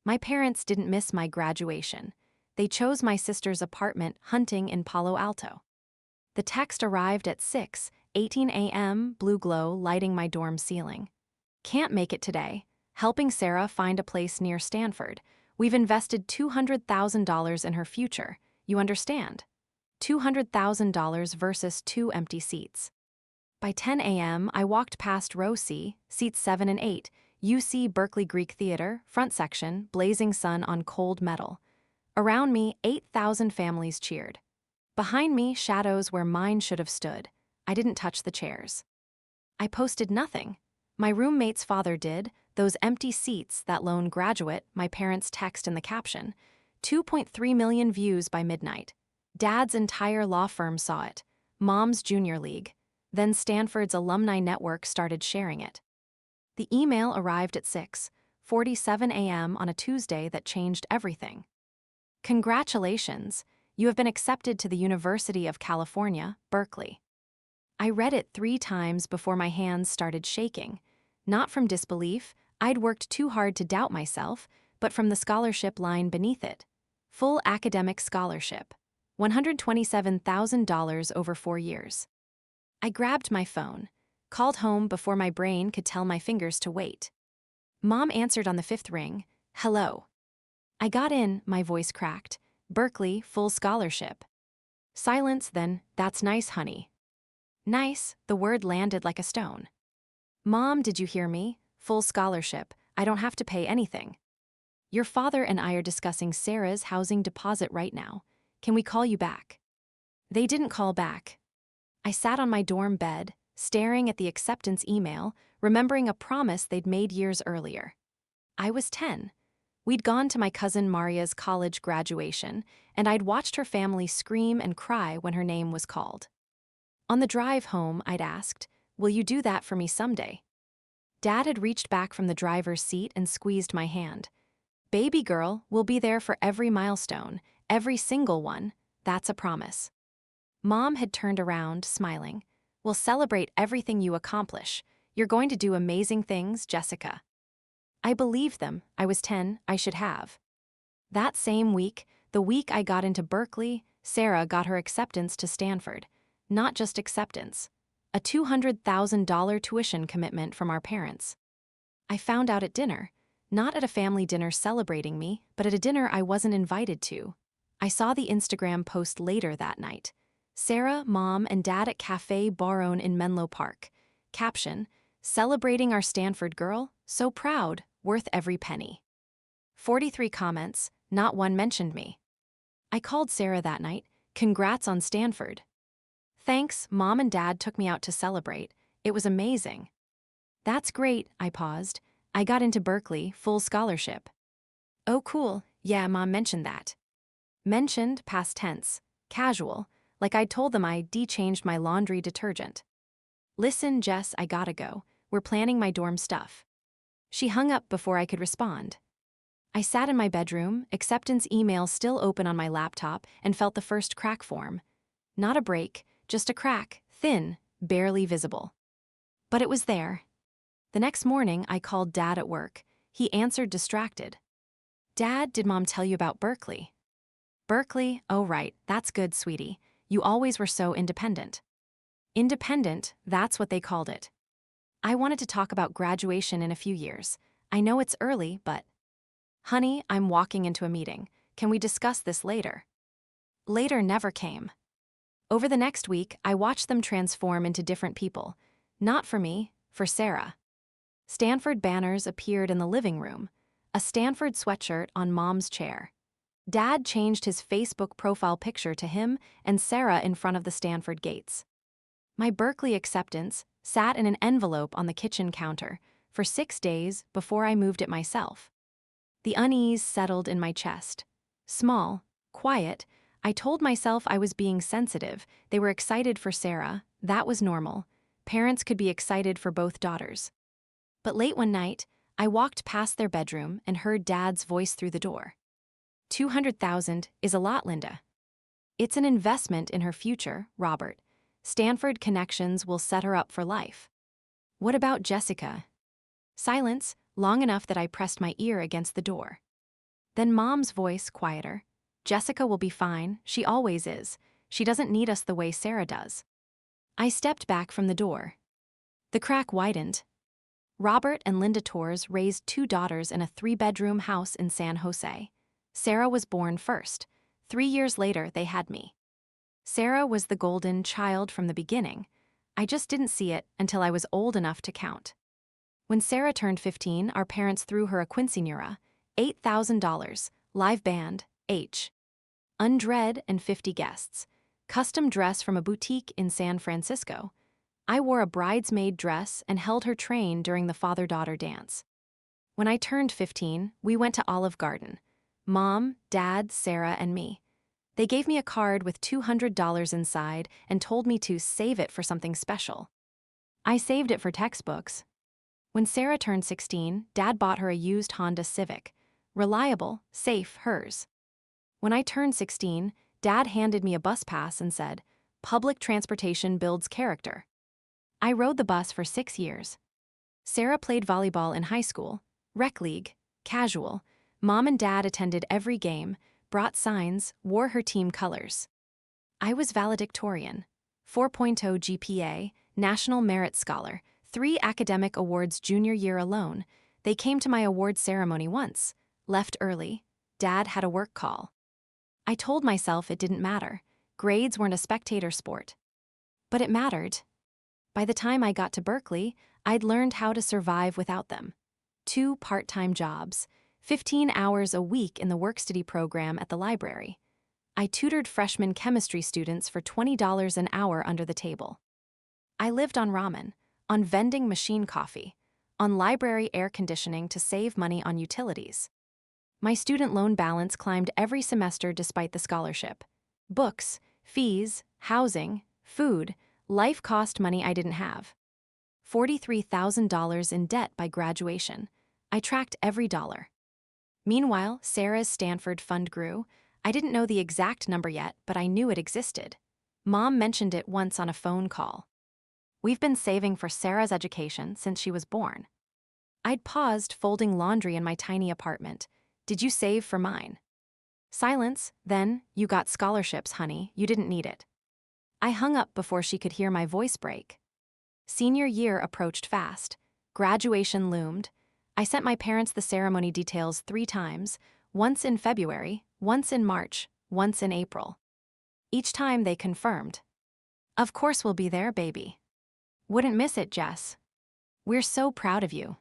My parents didn't miss my graduation. They chose my sister's apartment hunting in Palo Alto. The text arrived at 6:18 a.m., blue glow lighting my dorm ceiling. Can't make it today. Helping Sarah find a place near Stanford. We've invested $200,000 in her future. You understand? $200,000 versus 2 empty seats. By 10 a.m., I walked past row C, seats 7 and 8, UC Berkeley Greek Theater, front section, blazing sun on cold metal. Around me, 8,000 families cheered. Behind me, shadows where mine should have stood. I didn't touch the chairs. I posted nothing. My roommate's father did. Those empty seats, that lone graduate, my parents' text in the caption. 2.3 million views by midnight. Dad's entire law firm saw it. Mom's junior league. Then Stanford's alumni network started sharing it. The email arrived at 6:47 a.m. on a Tuesday that changed everything. Congratulations, you have been accepted to the University of California, Berkeley. I read it 3 times before my hands started shaking. Not from disbelief, I'd worked too hard to doubt myself, but from the scholarship line beneath it. Full academic scholarship. $127,000 over 4 years. I grabbed my phone, called home before my brain could tell my fingers to wait. Mom answered on the 5th ring. Hello. I got in, my voice cracked. Berkeley, full scholarship. Silence, then, that's nice, honey. Nice, the word landed like a stone. Mom, did you hear me? Full scholarship. I don't have to pay anything. Your father and I are discussing Sarah's housing deposit right now. Can we call you back? They didn't call back. I sat on my dorm bed, staring at the acceptance email, remembering a promise they'd made years earlier. I was 10. We'd gone to my cousin Maria's college graduation, and I'd watched her family scream and cry when her name was called. On the drive home, I'd asked, will you do that for me someday? Dad had reached back from the driver's seat and squeezed my hand. Baby girl, we'll be there for every milestone, every single one. That's a promise. Mom had turned around, smiling. We'll celebrate everything you accomplish. You're going to do amazing things, Jessica. I believed them. I was 10, I should have. That same week, the week I got into Berkeley, Sarah got her acceptance to Stanford. Not just acceptance. A $200,000 tuition commitment from our parents. I found out at dinner. Not at a family dinner celebrating me, but at a dinner I wasn't invited to. I saw the Instagram post later that night. Sarah, Mom, and Dad at Cafe Baron in Menlo Park. Caption, celebrating our Stanford girl, so proud, worth every penny. 43 comments, not one mentioned me. I called Sarah that night, congrats on Stanford. Thanks, Mom and Dad took me out to celebrate. It was amazing. That's great, I paused. I got into Berkeley, full scholarship. Oh cool, yeah, Mom mentioned that. Mentioned, past tense, casual, like I'd told them I de-changed my laundry detergent. Listen, Jess, I gotta go. We're planning my dorm stuff. She hung up before I could respond. I sat in my bedroom, acceptance email still open on my laptop, and felt the first crack form. Not a break, just a crack, thin, barely visible. But it was there. The next morning, I called Dad at work. He answered distracted. Dad, did Mom tell you about Berkeley? Berkeley, oh right, that's good, sweetie. You always were so independent. Independent, that's what they called it. I wanted to talk about graduation in a few years. I know it's early, but... Honey, I'm walking into a meeting. Can we discuss this later? Later never came. Over the next week, I watched them transform into different people. Not for me, for Sarah. Stanford banners appeared in the living room. A Stanford sweatshirt on Mom's chair. Dad changed his Facebook profile picture to him and Sarah in front of the Stanford gates. My Berkeley acceptance sat in an envelope on the kitchen counter for 6 days before I moved it myself. The unease settled in my chest. Small, quiet, I told myself I was being sensitive. They were excited for Sarah. That was normal. Parents could be excited for both daughters. But late one night, I walked past their bedroom and heard Dad's voice through the door. 200,000 is a lot, Linda. It's an investment in her future, Robert. Stanford connections will set her up for life. What about Jessica? Silence, long enough that I pressed my ear against the door. Then Mom's voice quieter. Jessica will be fine, she always is. She doesn't need us the way Sarah does. I stepped back from the door. The crack widened. Robert and Linda Torres raised 2 daughters in a 3-bedroom house in San Jose. Sarah was born first. 3 years later, they had me. Sarah was the golden child from the beginning. I just didn't see it until I was old enough to count. When Sarah turned 15, our parents threw her a quinceañera, $8,000, live band, Undread and 50 guests. Custom dress from a boutique in San Francisco. I wore a bridesmaid dress and held her train during the father-daughter dance. When I turned 15, we went to Olive Garden. Mom, Dad, Sarah, and me. They gave me a card with $200 inside and told me to save it for something special. I saved it for textbooks. When Sarah turned 16, Dad bought her a used Honda Civic. Reliable, safe, hers. When I turned 16, Dad handed me a bus pass and said, "Public transportation builds character." I rode the bus for 6 years. Sarah played volleyball in high school, rec league, casual. Mom and Dad attended every game, brought signs, wore her team colors. I was valedictorian, 4.0 GPA, National Merit Scholar, 3 academic awards junior year alone. They came to my award ceremony once, left early. Dad had a work call. I told myself it didn't matter. Grades weren't a spectator sport. But it mattered. By the time I got to Berkeley, I'd learned how to survive without them. 2 part-time jobs, 15 hours a week in the work-study program at the library. I tutored freshman chemistry students for $20 an hour under the table. I lived on ramen, on vending machine coffee, on library air conditioning to save money on utilities. My student loan balance climbed every semester despite the scholarship. Books, fees, housing, food, life cost money I didn't have. $43,000 in debt by graduation. I tracked every dollar. Meanwhile, Sarah's Stanford fund grew. I didn't know the exact number yet, but I knew it existed. Mom mentioned it once on a phone call. We've been saving for Sarah's education since she was born. I'd paused, folding laundry in my tiny apartment. Did you save for mine? Silence, then, you got scholarships, honey, you didn't need it. I hung up before she could hear my voice break. Senior year approached fast. Graduation loomed. I sent my parents the ceremony details 3 times, once in February, once in March, once in April. Each time they confirmed. Of course we'll be there, baby. Wouldn't miss it, Jess. We're so proud of you.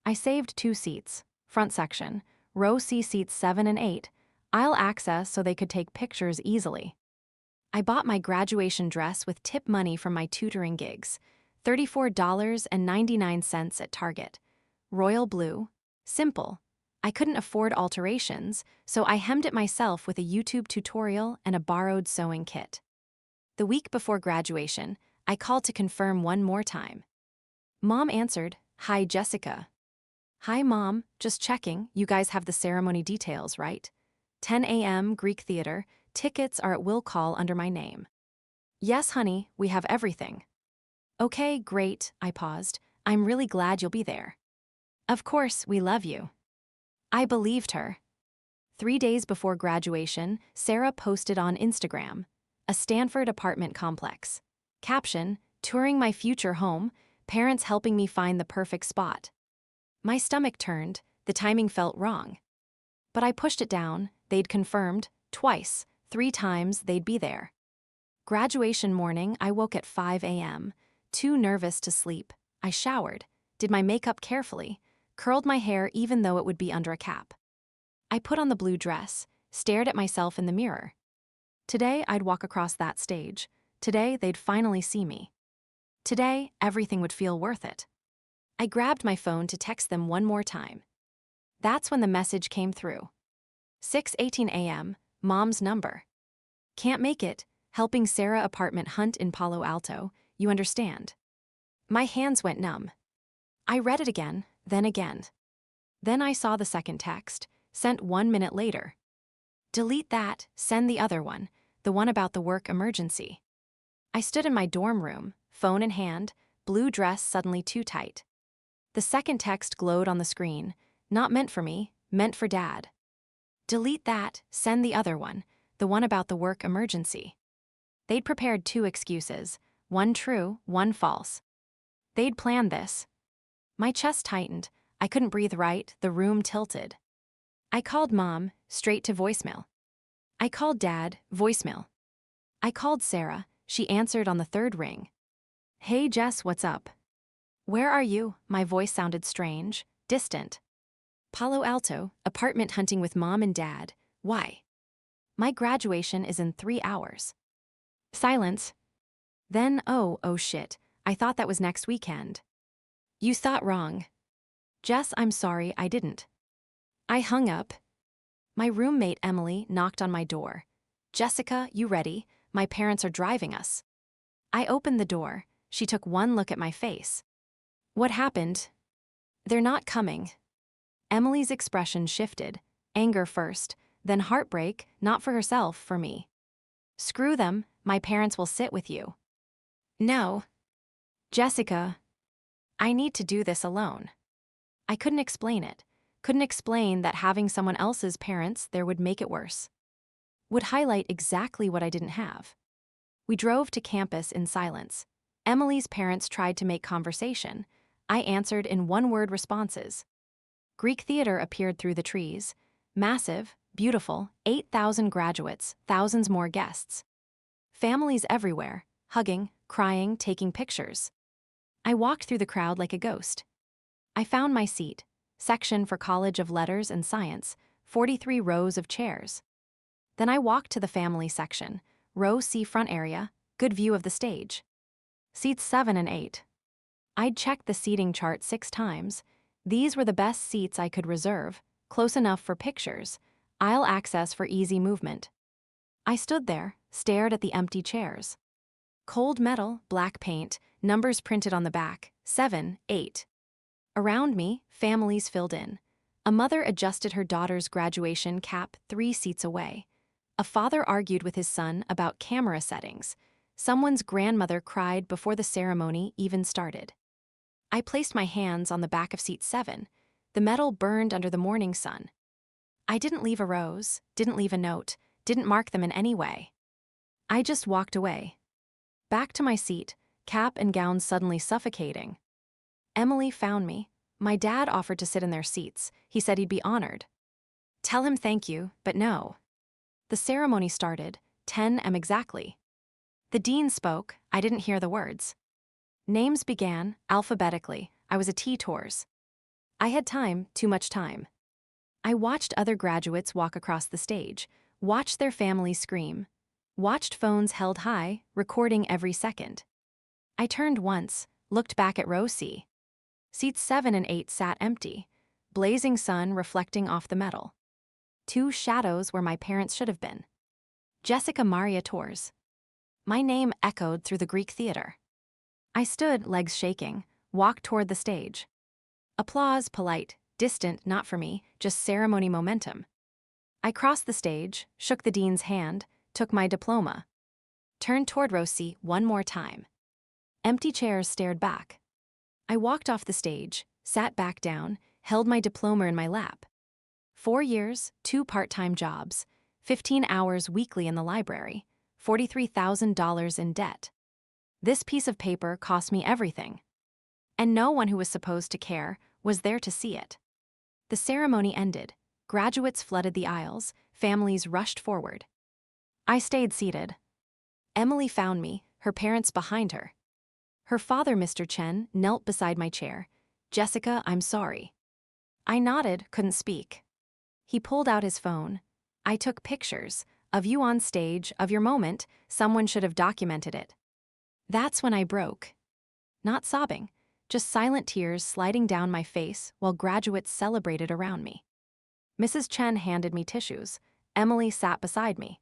I saved 2 seats, front section, row C seats 7 and 8, aisle access so they could take pictures easily. I bought my graduation dress with tip money from my tutoring gigs, $34.99 at Target. Royal blue, simple. I couldn't afford alterations, so I hemmed it myself with a YouTube tutorial and a borrowed sewing kit. The week before graduation, I called to confirm one more time. Mom answered, "Hi, Jessica." "Hi, Mom, just checking, you guys have the ceremony details, right? 10 a.m. Greek Theater, tickets are at will call under my name." "Yes, honey, we have everything." "Okay, great," I paused. "I'm really glad you'll be there." "Of course, we love you." I believed her. 3 days before graduation, Sarah posted on Instagram, a Stanford apartment complex. Caption, "Touring my future home, parents helping me find the perfect spot." My stomach turned, the timing felt wrong. But I pushed it down, they'd confirmed, twice, 3 times they'd be there. Graduation morning, I woke at 5 a.m., too nervous to sleep. I showered, did my makeup carefully, curled my hair even though it would be under a cap. I put on the blue dress, stared at myself in the mirror. Today, I'd walk across that stage. Today, they'd finally see me. Today, everything would feel worth it. I grabbed my phone to text them one more time. That's when the message came through. 6:18 a.m., Mom's number. "Can't make it, helping Sarah apartment hunt in Palo Alto, you understand." My hands went numb. I read it again, then again. Then I saw the second text, sent 1 minute later. "Delete that, send the other one, the one about the work emergency." I stood in my dorm room, phone in hand, blue dress suddenly too tight. The second text glowed on the screen, not meant for me, meant for Dad. Delete that, send the other one, the one about the work emergency. They'd prepared 2 excuses, one true, one false. They'd planned this. My chest tightened, I couldn't breathe right, the room tilted. I called Mom, straight to voicemail. I called Dad, voicemail. I called Sarah, she answered on the 3rd ring. Hey Jess, what's up? Where are you? My voice sounded strange, distant. Palo Alto, apartment hunting with Mom and Dad. Why? My graduation is in 3 hours. Silence. Then, oh shit, I thought that was next weekend. You thought wrong. Jess, I'm sorry, I didn't. I hung up. My roommate Emily knocked on my door. Jessica, you ready? My parents are driving us. I opened the door. She took one look at my face. What happened? They're not coming. Emily's expression shifted. Anger first, then heartbreak, not for herself, for me. Screw them, my parents will sit with you. No. Jessica, I need to do this alone. I couldn't explain it. Couldn't explain that having someone else's parents there would make it worse. Would highlight exactly what I didn't have. We drove to campus in silence. Emily's parents tried to make conversation. I answered in one-word responses. Greek theater appeared through the trees. Massive, beautiful, 8,000 graduates, thousands more guests. Families everywhere, hugging, crying, taking pictures. I walked through the crowd like a ghost. I found my seat, section for College of Letters and Science, 43 rows of chairs. Then I walked to the family section, row C front area, good view of the stage. Seats 7 and 8. I'd checked the seating chart 6 times. These were the best seats I could reserve, close enough for pictures, aisle access for easy movement. I stood there, stared at the empty chairs. Cold metal, black paint, numbers printed on the back, 7, 8. Around me, families filled in. A mother adjusted her daughter's graduation cap 3 seats away. A father argued with his son about camera settings. Someone's grandmother cried before the ceremony even started. I placed my hands on the back of seat 7. The metal burned under the morning sun. I didn't leave a rose, didn't leave a note, didn't mark them in any way. I just walked away. Back to my seat, cap and gown suddenly suffocating. Emily found me. My dad offered to sit in their seats. He said he'd be honored. Tell him thank you, but no. The ceremony started, 10 am exactly. The dean spoke, I didn't hear the words. Names began, alphabetically. I was a Torres. I had time, too much time. I watched other graduates walk across the stage, watched their families scream, watched phones held high, recording every second. I turned once, looked back at row C. Seats 7 and 8 sat empty, blazing sun reflecting off the metal. 2 shadows where my parents should have been. Jessica Maria Torres. My name echoed through the Greek theater. I stood, legs shaking, walked toward the stage. Applause, polite, distant, not for me, just ceremony momentum. I crossed the stage, shook the dean's hand, took my diploma. Turned toward row C one more time. Empty chairs stared back. I walked off the stage, sat back down, held my diploma in my lap. 4 years, 2 part-time jobs, 15 hours weekly in the library, $43,000 in debt. This piece of paper cost me everything. And no one who was supposed to care was there to see it. The ceremony ended. Graduates flooded the aisles, families rushed forward. I stayed seated. Emily found me, her parents behind her. Her father, Mr. Chen, knelt beside my chair. Jessica, I'm sorry. I nodded, couldn't speak. He pulled out his phone. I took pictures, of you on stage, of your moment. Someone should have documented it. That's when I broke. Not sobbing, just silent tears sliding down my face while graduates celebrated around me. Mrs. Chen handed me tissues. Emily sat beside me.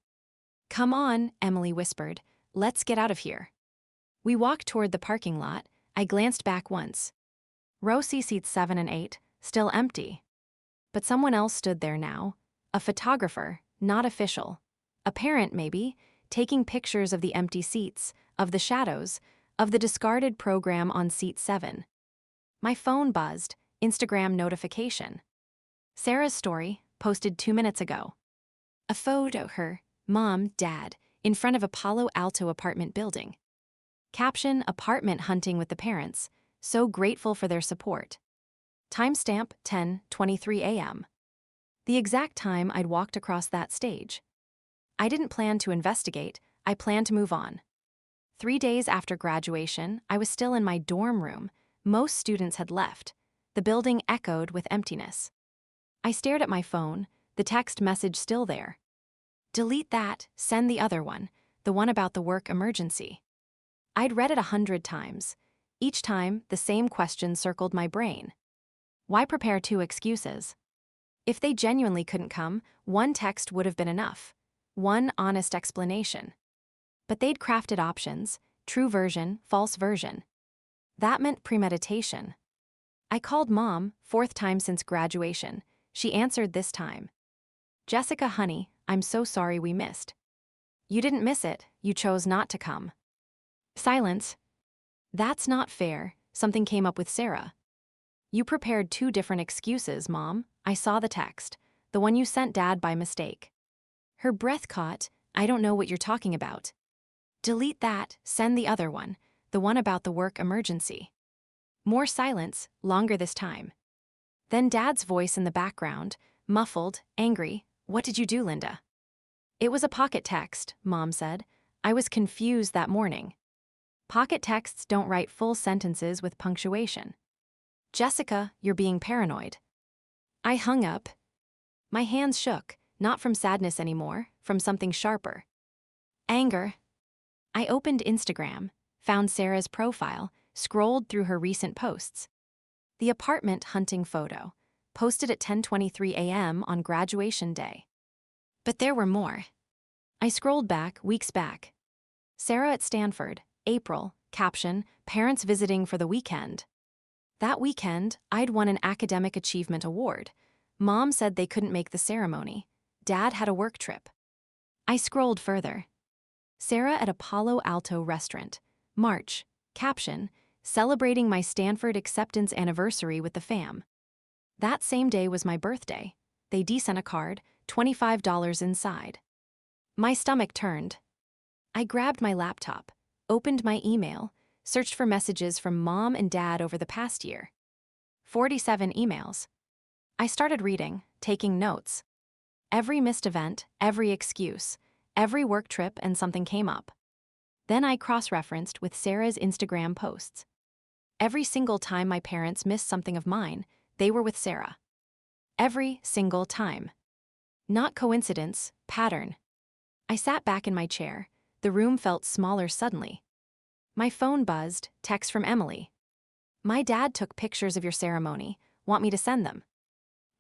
Come on, Emily whispered. Let's get out of here. We walked toward the parking lot. I glanced back once. Row C seats 7 and 8, still empty. But someone else stood there now. A photographer, not official. A parent, maybe, taking pictures of the empty seats, of the shadows, of the discarded program on seat 7. My phone buzzed, Instagram notification. Sarah's story, posted 2 minutes ago. A photo, her, mom, dad, in front of a Palo Alto apartment building. Caption, apartment hunting with the parents, so grateful for their support. Timestamp, 10:23 a.m. The exact time I'd walked across that stage. I didn't plan to investigate, I planned to move on. 3 days after graduation, I was still in my dorm room. Most students had left. The building echoed with emptiness. I stared at my phone, the text message still there. Delete that, send the other one, the one about the work emergency. I'd read it 100 times. Each time, the same question circled my brain. Why prepare 2 excuses? If they genuinely couldn't come, one text would have been enough. One honest explanation. But they'd crafted options, true version, false version. That meant premeditation. I called Mom, 4th time since graduation. She answered this time. Jessica, honey, I'm so sorry we missed. You didn't miss it, you chose not to come. Silence. That's not fair, something came up with Sarah. You prepared 2 different excuses, Mom. I saw the text, the one you sent Dad by mistake. Her breath caught, I don't know what you're talking about. Delete that, send the other one, the one about the work emergency. More silence, longer this time. Then Dad's voice in the background, muffled, angry. What did you do, Linda? It was a pocket text, Mom said. I was confused that morning. Pocket texts don't write full sentences with punctuation. Jessica, you're being paranoid. I hung up. My hands shook, not from sadness anymore, from something sharper. Anger. I opened Instagram, found Sarah's profile, scrolled through her recent posts. The apartment hunting photo, posted at 10:23 a.m. on graduation day. But there were more. I scrolled back, weeks back. Sarah at Stanford, April, caption, parents visiting for the weekend. That weekend, I'd won an academic achievement award. Mom said they couldn't make the ceremony. Dad had a work trip. I scrolled further. Sarah at a Palo Alto restaurant, March, caption, celebrating my Stanford acceptance anniversary with the fam. That same day was my birthday. They sent a card, $25 inside. My stomach turned. I grabbed my laptop, opened my email, searched for messages from Mom and Dad over the past year. 47 emails. I started reading, taking notes. Every missed event, every excuse, every work trip, and something came up. Then I cross-referenced with Sarah's Instagram posts. Every single time my parents missed something of mine, they were with Sarah. Every single time. Not coincidence, pattern. I sat back in my chair. The room felt smaller suddenly. My phone buzzed, text from Emily. My dad took pictures of your ceremony. Want me to send them?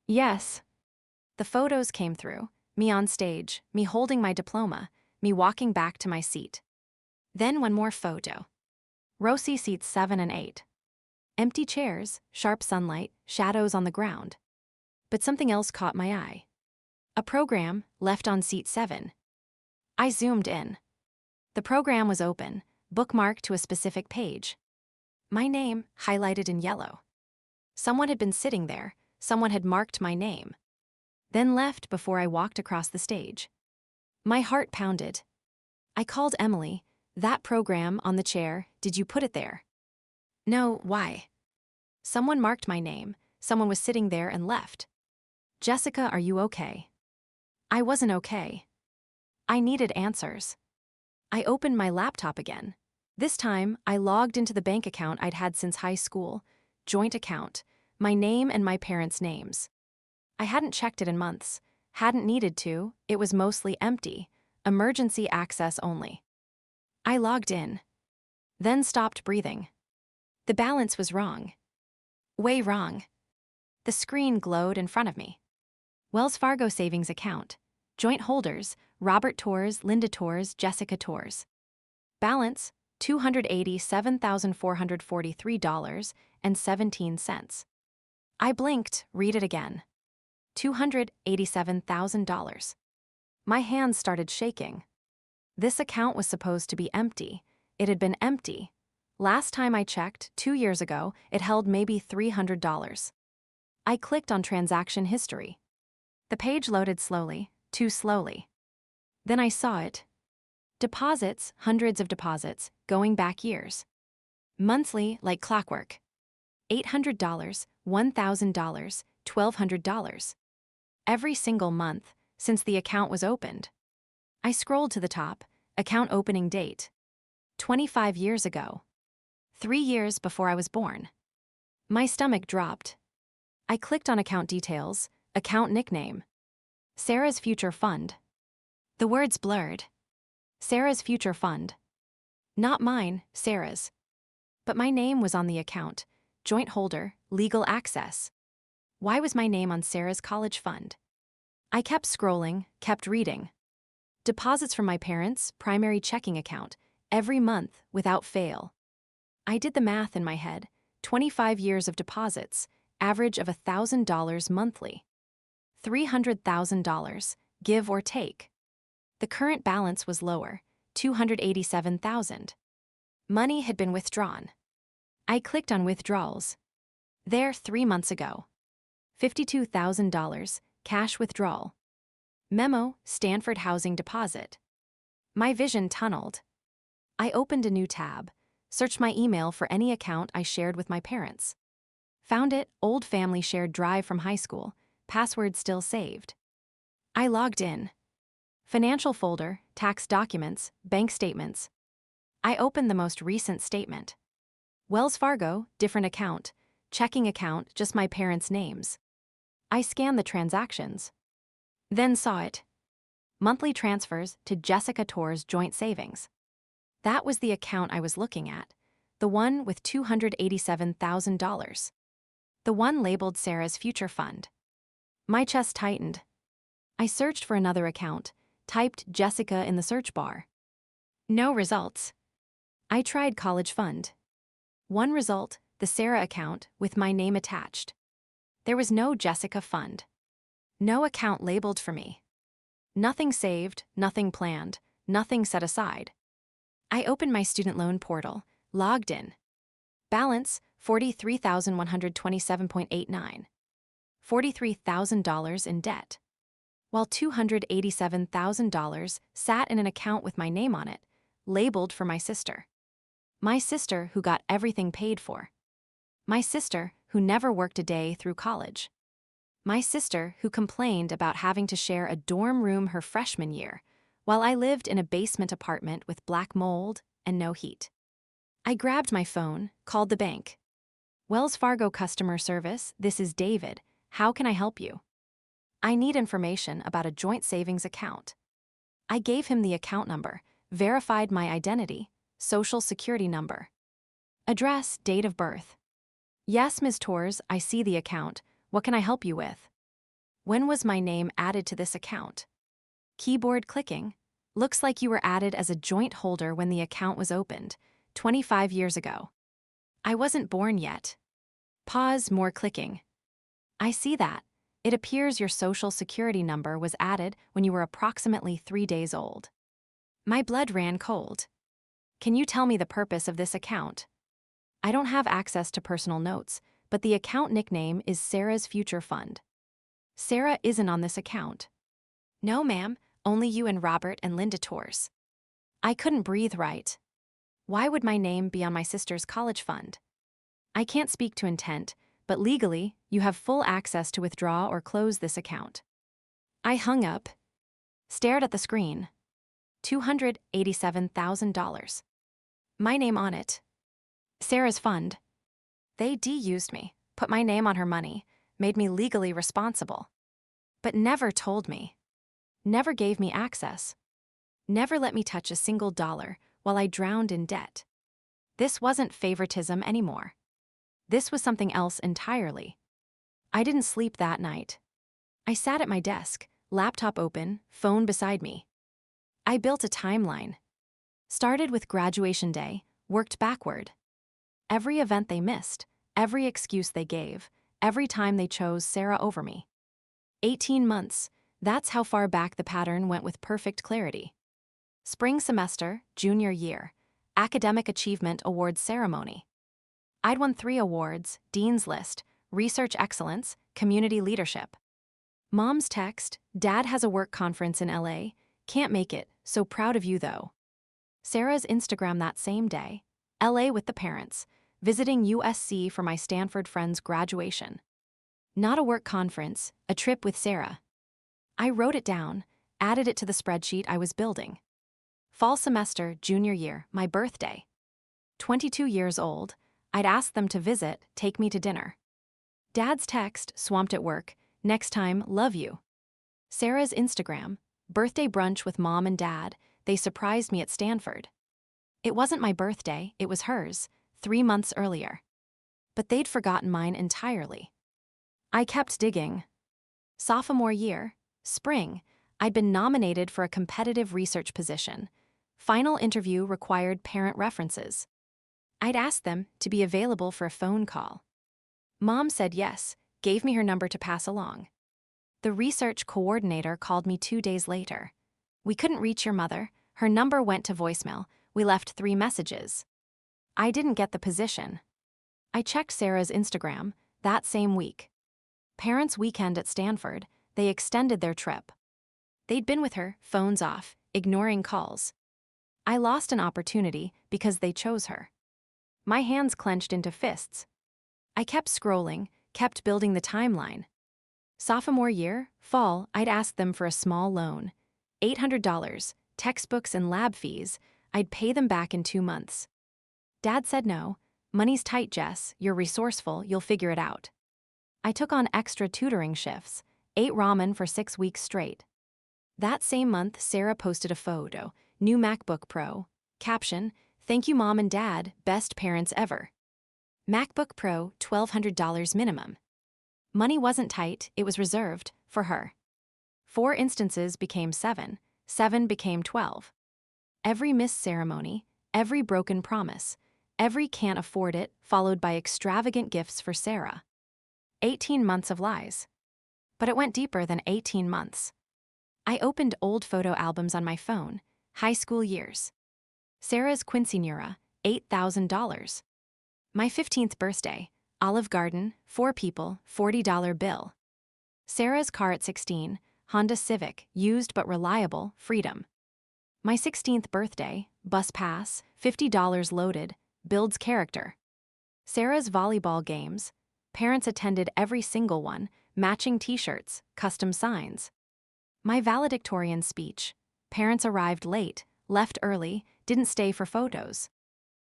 Yes. The photos came through. Me on stage, me holding my diploma, me walking back to my seat. Then one more photo. Row C seats 7 and 8. Empty chairs, sharp sunlight, shadows on the ground. But something else caught my eye. A program, left on seat 7. I zoomed in. The program was open, bookmarked to a specific page. My name, highlighted in yellow. Someone had been sitting there, someone had marked my name. Then left before I walked across the stage. My heart pounded. I called Emily. That program on the chair, did you put it there? No, why? Someone marked my name, someone was sitting there and left. Jessica, are you okay? I wasn't okay. I needed answers. I opened my laptop again. This time, I logged into the bank account I'd had since high school, joint account, my name and my parents' names. I hadn't checked it in months, hadn't needed to, it was mostly empty, emergency access only. I logged in. Then stopped breathing. The balance was wrong. Way wrong. The screen glowed in front of me. Wells Fargo savings account. Joint holders, Robert Torres, Linda Torres, Jessica Torres. Balance, $287,443.17. I blinked, read it again. $287,000. My hands started shaking. This account was supposed to be empty. It had been empty. Last time I checked, 2 years ago, it held maybe $300. I clicked on transaction history. The page loaded slowly, too slowly. Then I saw it. Deposits, hundreds of deposits, going back years. Monthly, like clockwork. $800, $1,000, $1,200. Every single month, since the account was opened. I scrolled to the top, account opening date. 25 years ago. 3 years before I was born. My stomach dropped. I clicked on account details, account nickname. Sarah's Future Fund. The words blurred. Sarah's Future Fund. Not mine, Sarah's. But my name was on the account, joint holder, legal access. Why was my name on Sarah's college fund? I kept scrolling, kept reading. Deposits from my parents' primary checking account, every month, without fail. I did the math in my head, 25 years of deposits, average of $1,000 monthly. $300,000, give or take. The current balance was lower, $287,000. Money had been withdrawn. I clicked on withdrawals. There 3 months ago. $52,000, cash withdrawal. Memo, Stanford housing deposit. My vision tunneled. I opened a new tab, searched my email for any account I shared with my parents. Found it, old family shared drive from high school, password still saved. I logged in. Financial folder, tax documents, bank statements. I opened the most recent statement. Wells Fargo, different account, checking account, just my parents' names. I scanned the transactions. Then saw it. Monthly transfers to Jessica Torres joint savings. That was the account I was looking at, the one with $287,000. The one labeled Sarah's Future Fund. My chest tightened. I searched for another account, typed Jessica in the search bar. No results. I tried college fund. One result, the Sarah account with my name attached. There was no Jessica fund. No account labeled for me. Nothing saved, nothing planned, nothing set aside. I opened my student loan portal, logged in. Balance, $43,127.89. $43,000 in debt. While $287,000 sat in an account with my name on it, labeled for my sister. My sister who got everything paid for. My sister who never worked a day through college. My sister who complained about having to share a dorm room her freshman year, while I lived in a basement apartment with black mold and no heat. I grabbed my phone, called the bank. Wells Fargo customer service, this is David, how can I help you? I need information about a joint savings account. I gave him the account number, verified my identity, social security number. Address, date of birth. Yes, Ms. Torres, I see the account. What can I help you with? When was my name added to this account? Keyboard clicking. Looks like you were added as a joint holder when the account was opened, 25 years ago. I wasn't born yet. Pause, more clicking. I see that. It appears your social security number was added when you were approximately 3 days old. My blood ran cold. Can you tell me the purpose of this account? I don't have access to personal notes, but the account nickname is Sarah's Future Fund. Sarah isn't on this account. No, ma'am, only you and Robert and Linda Torres. I couldn't breathe right. Why would my name be on my sister's college fund? I can't speak to intent, but legally, you have full access to withdraw or close this account. I hung up, stared at the screen. $287,000. My name on it. Sarah's fund. They de-used me, put my name on her money, made me legally responsible. But never told me. Never gave me access. Never let me touch a single dollar while I drowned in debt. This wasn't favoritism anymore. This was something else entirely. I didn't sleep that night. I sat at my desk, laptop open, phone beside me. I built a timeline. Started with graduation day, worked backward. Every event they missed, every excuse they gave, every time they chose Sarah over me. 18 months, that's how far back the pattern went with perfect clarity. Spring semester, junior year, Academic Achievement Awards ceremony. I'd won 3 awards, Dean's List, Research Excellence, Community Leadership. Mom's text, Dad has a work conference in LA. Can't make it, so proud of you though. Sarah's Instagram that same day. LA with the parents, visiting USC for my Stanford friend's graduation. Not a work conference, a trip with Sarah. I wrote it down, added it to the spreadsheet I was building. Fall semester, junior year, my birthday. 22 years old, I'd asked them to visit, take me to dinner. Dad's text, swamped at work, next time, love you. Sarah's Instagram, birthday brunch with Mom and Dad, they surprised me at Stanford. It wasn't my birthday, it was hers, 3 months earlier. But they'd forgotten mine entirely. I kept digging. Sophomore year, spring, I'd been nominated for a competitive research position. Final interview required parent references. I'd asked them to be available for a phone call. Mom said yes, gave me her number to pass along. The research coordinator called me 2 days later. We couldn't reach your mother, her number went to voicemail, we left 3 messages. I didn't get the position. I checked Sarah's Instagram that same week. Parents' weekend at Stanford, they extended their trip. They'd been with her, phones off, ignoring calls. I lost an opportunity because they chose her. My hands clenched into fists. I kept scrolling, kept building the timeline. Sophomore year, fall, I'd asked them for a small loan. $800, textbooks and lab fees, I'd pay them back in 2 months. Dad said no, money's tight, Jess, you're resourceful, you'll figure it out. I took on extra tutoring shifts, ate ramen for 6 weeks straight. That same month, Sarah posted a photo, new MacBook Pro. Caption, thank you Mom and Dad, best parents ever. MacBook Pro, $1,200 minimum. Money wasn't tight, it was reserved for her. 4 instances became 7, 7 became 12. Every missed ceremony, every broken promise, every can't afford it, followed by extravagant gifts for Sarah. 18 months of lies. But it went deeper than 18 months. I opened old photo albums on my phone, high school years. Sarah's quinceañera, $8,000. My 15th birthday, Olive Garden, 4 people, $40 bill. Sarah's car at 16, Honda Civic, used but reliable, freedom. My 16th birthday, bus pass, $50 loaded, builds character. Sarah's volleyball games, parents attended every single one, matching t-shirts, custom signs. My valedictorian speech, parents arrived late, left early, didn't stay for photos.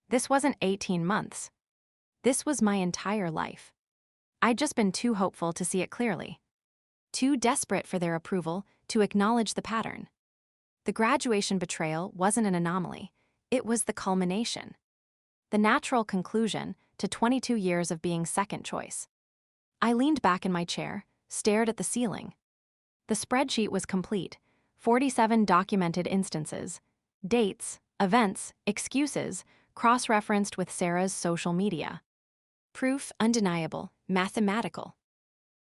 This wasn't 18 months. This was my entire life. I'd just been too hopeful to see it clearly. Too desperate for their approval to acknowledge the pattern. The graduation betrayal wasn't an anomaly, it was the culmination. The natural conclusion to 22 years of being second choice. I leaned back in my chair, stared at the ceiling. The spreadsheet was complete, 47 documented instances, dates, events, excuses, cross-referenced with Sarah's social media. Proof undeniable, mathematical.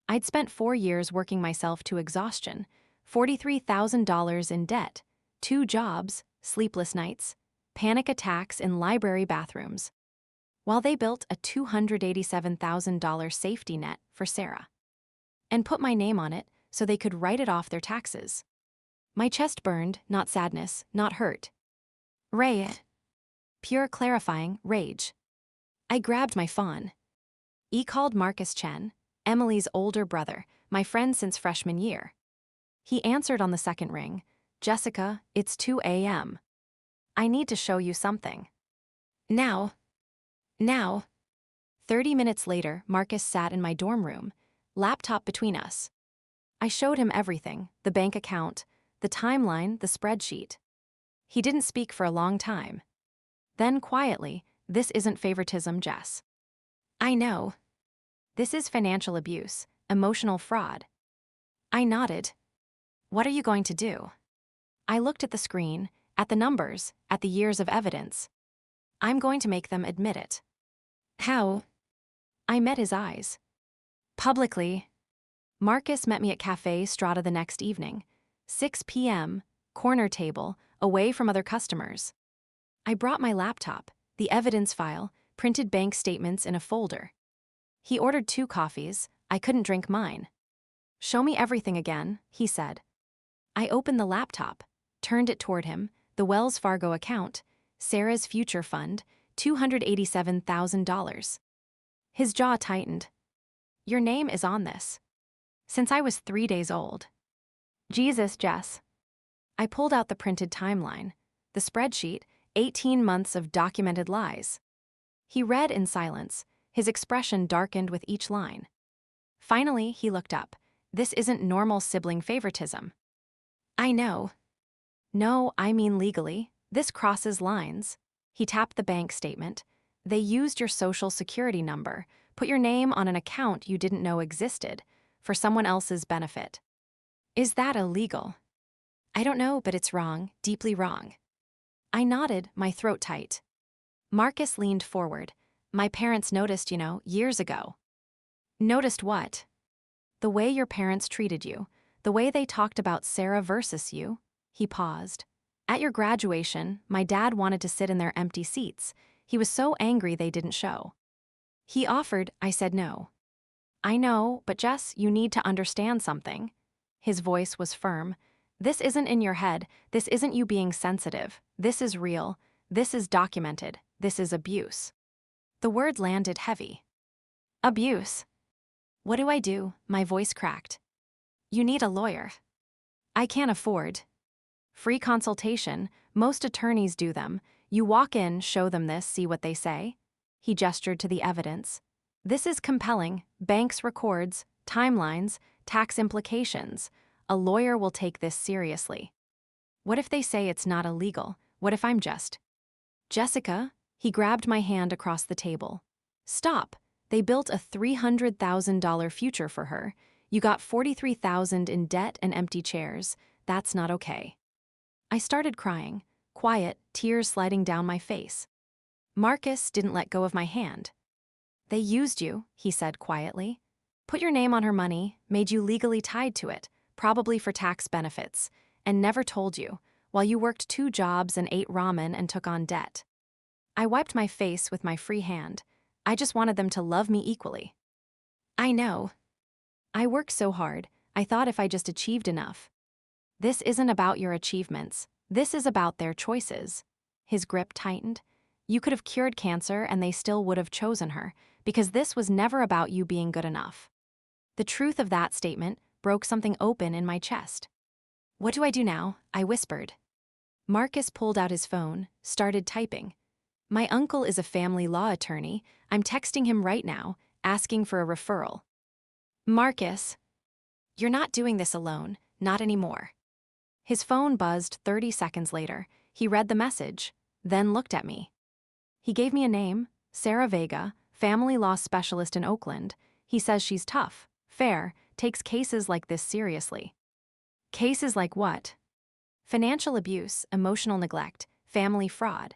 I'd spent 4 years working myself to exhaustion, $43,000 in debt, 2 jobs, sleepless nights, panic attacks in library bathrooms, while they built a $287,000 safety net for Sarah. And put my name on it so they could write it off their taxes. My chest burned, not sadness, not hurt. Rage. Pure clarifying rage. I grabbed my phone. Called Marcus Chen, Emily's older brother, my friend since freshman year. He answered on the second ring, Jessica, it's 2 a.m. I need to show you something. Now. 30 minutes later, Marcus sat in my dorm room, laptop between us. I showed him everything, the bank account, the timeline, the spreadsheet. He didn't speak for a long time. Then quietly, this isn't favoritism, Jess. I know. This is financial abuse, emotional fraud. I nodded. What are you going to do? I looked at the screen, at the numbers, at the years of evidence. I'm going to make them admit it. How? I met his eyes. Publicly. Marcus met me at Café Strata the next evening, 6 p.m., corner table, away from other customers. I brought my laptop, the evidence file, printed bank statements in a folder. He ordered 2 coffees, I couldn't drink mine. Show me everything again, he said. I opened the laptop, turned it toward him, the Wells Fargo account, Sarah's future fund, $287,000. His jaw tightened. Your name is on this. Since I was 3 days old. Jesus, Jess. I pulled out the printed timeline, the spreadsheet, 18 months of documented lies. He read in silence, his expression darkened with each line. Finally, he looked up. This isn't normal sibling favoritism. I know. No, I mean legally. This crosses lines. He tapped the bank statement. They used your social security number, put your name on an account you didn't know existed, for someone else's benefit. Is that illegal? I don't know, but it's wrong, deeply wrong. I nodded, my throat tight. Marcus leaned forward. My parents noticed, years ago. Noticed what? The way your parents treated you, the way they talked about Sarah versus you. He paused. At your graduation, my dad wanted to sit in their empty seats. He was so angry they didn't show. He offered, I said no. I know, but Jess, you need to understand something. His voice was firm. This isn't in your head. This isn't you being sensitive. This is real. This is documented. This is abuse. The word landed heavy. Abuse. What do I do? My voice cracked. You need a lawyer. I can't afford. Free consultation. Most attorneys do them. You walk in, show them this, see what they say. He gestured to the evidence. This is compelling. Banks records, timelines, tax implications. A lawyer will take this seriously. What if they say it's not illegal? What if I'm just... Jessica, he grabbed my hand across the table. Stop. They built a $300,000 future for her. You got $43,000 in debt and empty chairs. That's not okay. I started crying, quiet, tears sliding down my face. Marcus didn't let go of my hand. They used you, he said quietly. Put your name on her money, made you legally tied to it, probably for tax benefits, and never told you, while you worked 2 jobs and ate ramen and took on debt. I wiped my face with my free hand. I just wanted them to love me equally. I know. I worked so hard, I thought if I just achieved enough. This isn't about your achievements. This is about their choices. His grip tightened. You could have cured cancer and they still would have chosen her, because this was never about you being good enough. The truth of that statement broke something open in my chest. What do I do now? I whispered. Marcus pulled out his phone, started typing. My uncle is a family law attorney. I'm texting him right now, asking for a referral. Marcus, you're not doing this alone, not anymore. His phone buzzed 30 seconds later. He read the message, then looked at me. He gave me a name, Sarah Vega, family law specialist in Oakland. He says she's tough, fair, takes cases like this seriously. Cases like what? Financial abuse, emotional neglect, family fraud.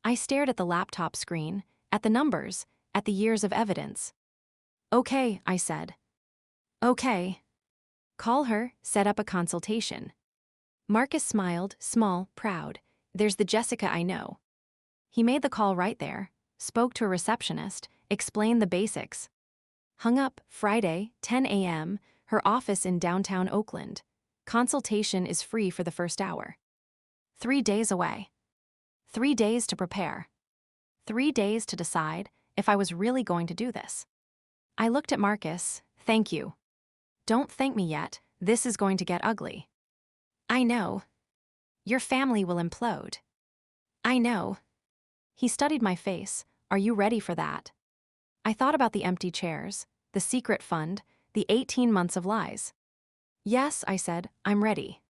I stared at the laptop screen, at the numbers, at the years of evidence. Okay, I said. Okay. Call her, set up a consultation. Marcus smiled, small, proud. There's the Jessica I know. He made the call right there, spoke to a receptionist, explained the basics. Hung up, Friday, 10 a.m., her office in downtown Oakland. Consultation is free for the first hour. 3 days away. 3 days to prepare. 3 days to decide if I was really going to do this. I looked at Marcus. Thank you. Don't thank me yet. This is going to get ugly. I know. Your family will implode. I know. He studied my face. Are you ready for that? I thought about the empty chairs, the secret fund, the 18 months of lies. Yes, I said, I'm ready.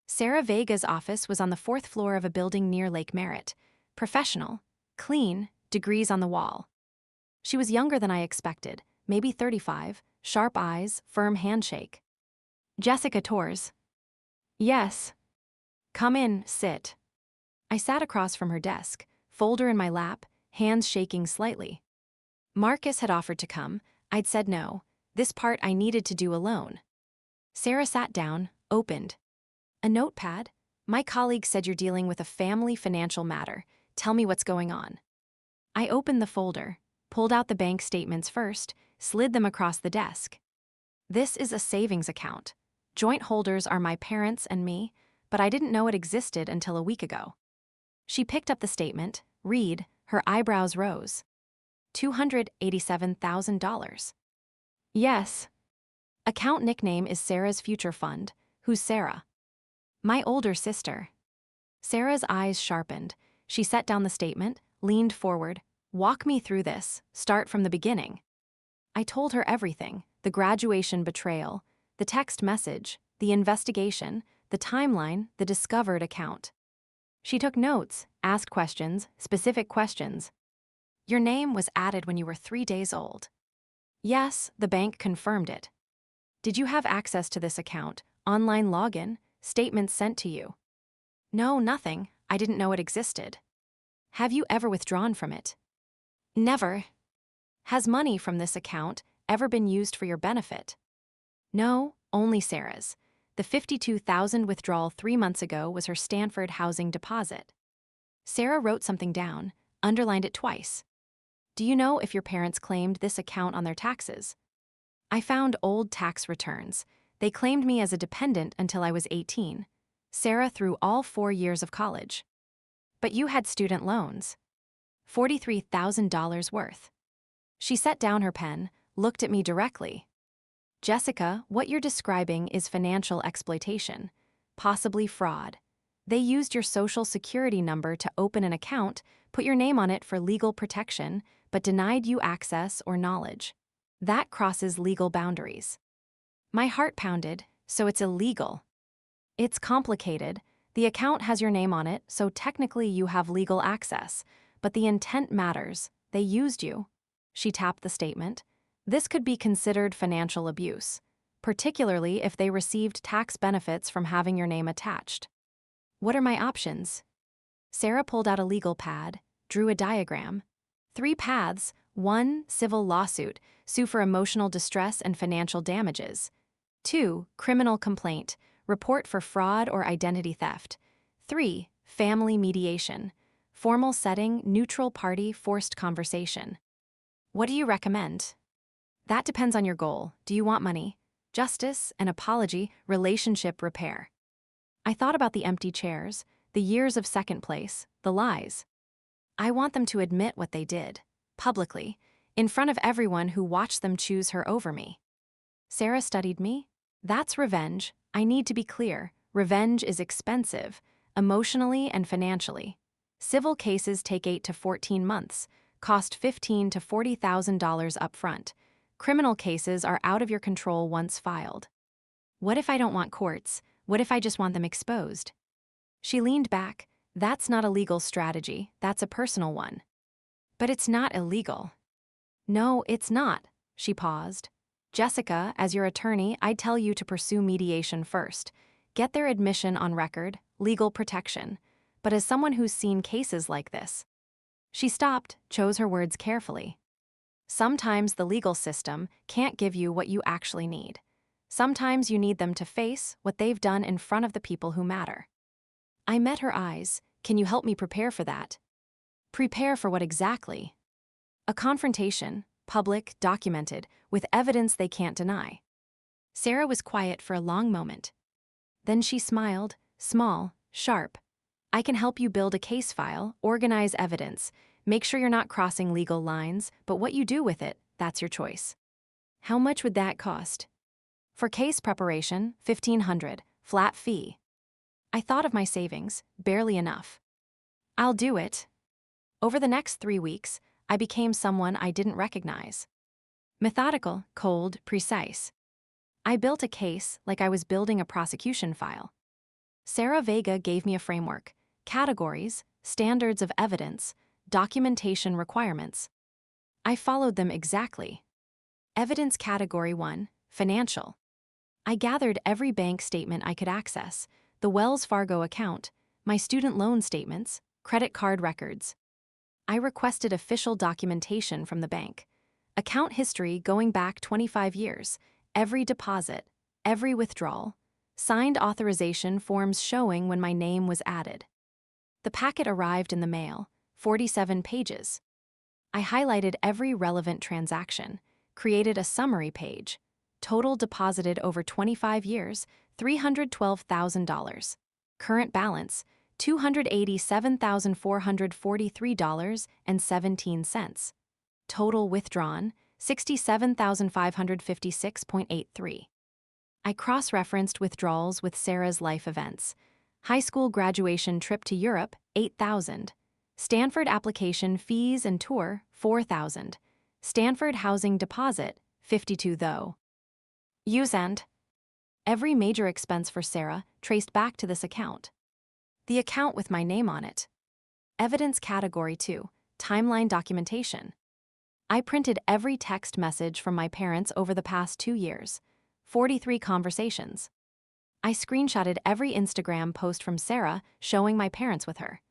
Sarah Vega's office was on the 4th floor of a building near Lake Merritt. Professional, clean, degrees on the wall. She was younger than I expected, maybe 35, sharp eyes, firm handshake. Jessica Torres. Yes. Come in, sit. I sat across from her desk, folder in my lap, hands shaking slightly. Marcus had offered to come. I'd said no. This part I needed to do alone. Sarah sat down, opened. A notepad? My colleague said you're dealing with a family financial matter. Tell me what's going on. I opened the folder, pulled out the bank statements first, slid them across the desk. This is a savings account. Joint holders are my parents and me, but I didn't know it existed until a week ago. She picked up the statement. Read, her eyebrows rose. $287,000. Yes. Account nickname is Sarah's Future Fund. Who's Sarah? My older sister. Sarah's eyes sharpened. She set down the statement, leaned forward. Walk me through this. Start from the beginning. I told her everything: the graduation betrayal, the text message, the investigation, the timeline, the discovered account. She took notes, asked questions, specific questions. Your name was added when you were 3 days old. Yes, the bank confirmed it. Did you have access to this account, online login, statements sent to you? No, nothing. I didn't know it existed. Have you ever withdrawn from it? Never. Has money from this account ever been used for your benefit? No, only Sarah's. The $52,000 withdrawal 3 months ago was her Stanford housing deposit. Sarah wrote something down, underlined it twice. Do you know if your parents claimed this account on their taxes? I found old tax returns. They claimed me as a dependent until I was 18. Sarah through all 4 years of college. But you had student loans. $43,000 worth. She set down her pen, looked at me directly. Jessica, what you're describing is financial exploitation, possibly fraud. They used your social security number to open an account, put your name on it for legal protection, but denied you access or knowledge. That crosses legal boundaries. My heart pounded, so it's illegal. It's complicated. The account has your name on it, so technically you have legal access, but the intent matters. They used you. She tapped the statement. This could be considered financial abuse, particularly if they received tax benefits from having your name attached. What are my options? Sarah pulled out a legal pad, drew a diagram. 3 paths. 1. Civil lawsuit, sue for emotional distress and financial damages. 2. Criminal complaint, report for fraud or identity theft. 3. Family mediation, formal setting, neutral party, forced conversation. What do you recommend? That depends on your goal. Do you want money, justice, an apology, relationship repair? I thought about the empty chairs, the years of second place, the lies. I want them to admit what they did, publicly, in front of everyone who watched them choose her over me. Sarah studied me. That's revenge. I need to be clear. Revenge is expensive, emotionally and financially. Civil cases take 8 to 14 months, cost $15,000 to $40,000 upfront. Criminal cases are out of your control once filed. What if I don't want courts? What if I just want them exposed? She leaned back. That's not a legal strategy, that's a personal one. But it's not illegal. No, it's not. She paused. Jessica, as your attorney, I'd tell you to pursue mediation first. Get their admission on record, legal protection. But as someone who's seen cases like this. She stopped, chose her words carefully. Sometimes the legal system can't give you what you actually need. Sometimes you need them to face what they've done in front of the people who matter. I met her eyes. Can you help me prepare for that? Prepare for what exactly? A confrontation, public, documented, with evidence they can't deny. Sarah was quiet for a long moment. Then she smiled, small, sharp. I can help you build a case file, organize evidence, make sure you're not crossing legal lines, but what you do with it, that's your choice. How much would that cost? For case preparation, $1,500, flat fee. I thought of my savings, barely enough. I'll do it. Over the next 3 weeks, I became someone I didn't recognize. Methodical, cold, precise. I built a case like I was building a prosecution file. Sarah Vega gave me a framework, categories, standards of evidence, documentation requirements. I followed them exactly. Evidence Category 1, financial. I gathered every bank statement I could access, the Wells Fargo account, my student loan statements, credit card records. I requested official documentation from the bank. Account history going back 25 years, every deposit, every withdrawal, signed authorization forms showing when my name was added. The packet arrived in the mail, 47 pages. I highlighted every relevant transaction, created a summary page, Total deposited over 25 years, $312,000. Current balance, $287,443.17. Total withdrawn, $67,556.83. I cross-referenced withdrawals with Sarah's life events. High school graduation trip to Europe, $8,000. Stanford application fees and tour, $4,000. Stanford housing deposit, $52,000 though. Use end. Every major expense for Sarah traced back to this account. The account with my name on it. Evidence category 2, timeline documentation. I printed every text message from my parents over the past 2 years, 43 conversations. I screenshotted every Instagram post from Sarah showing my parents with her,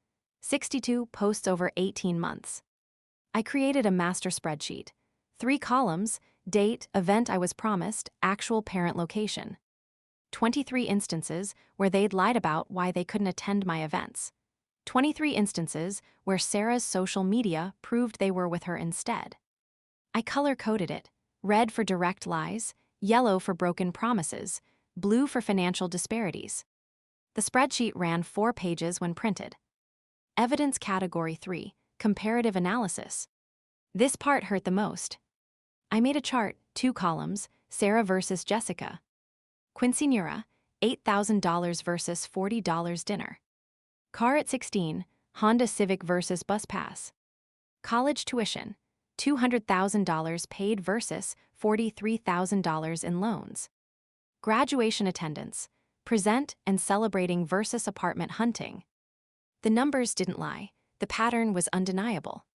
62 posts over 18 months. I created a master spreadsheet, 3 columns, date, event I was promised, actual parent location. 23 instances where they'd lied about why they couldn't attend my events. 23 instances where Sarah's social media proved they were with her instead. I color-coded it, red for direct lies, yellow for broken promises, blue for financial disparities. The spreadsheet ran 4 pages when printed. Evidence category 3, comparative analysis. This part hurt the most. I made a chart, 2 columns, Sarah versus Jessica. Quinceañera, $8,000 versus $40 dinner. Car at 16, Honda Civic versus bus pass. College tuition, $200,000 paid versus $43,000 in loans. Graduation attendance, present and celebrating versus apartment hunting. The numbers didn't lie, the pattern was undeniable.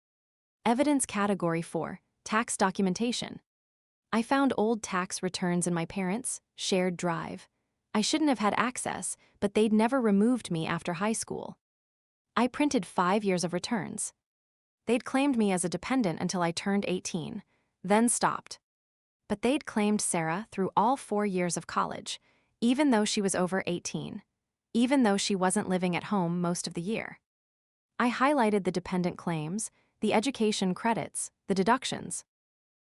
Evidence category 4, tax documentation. I found old tax returns in my parents' shared drive. I shouldn't have had access, but they'd never removed me after high school. I printed 5 years of returns. They'd claimed me as a dependent until I turned 18, then stopped. But they'd claimed Sarah through all 4 years of college, even though she was over 18, even though she wasn't living at home most of the year. I highlighted the dependent claims, the education credits, the deductions.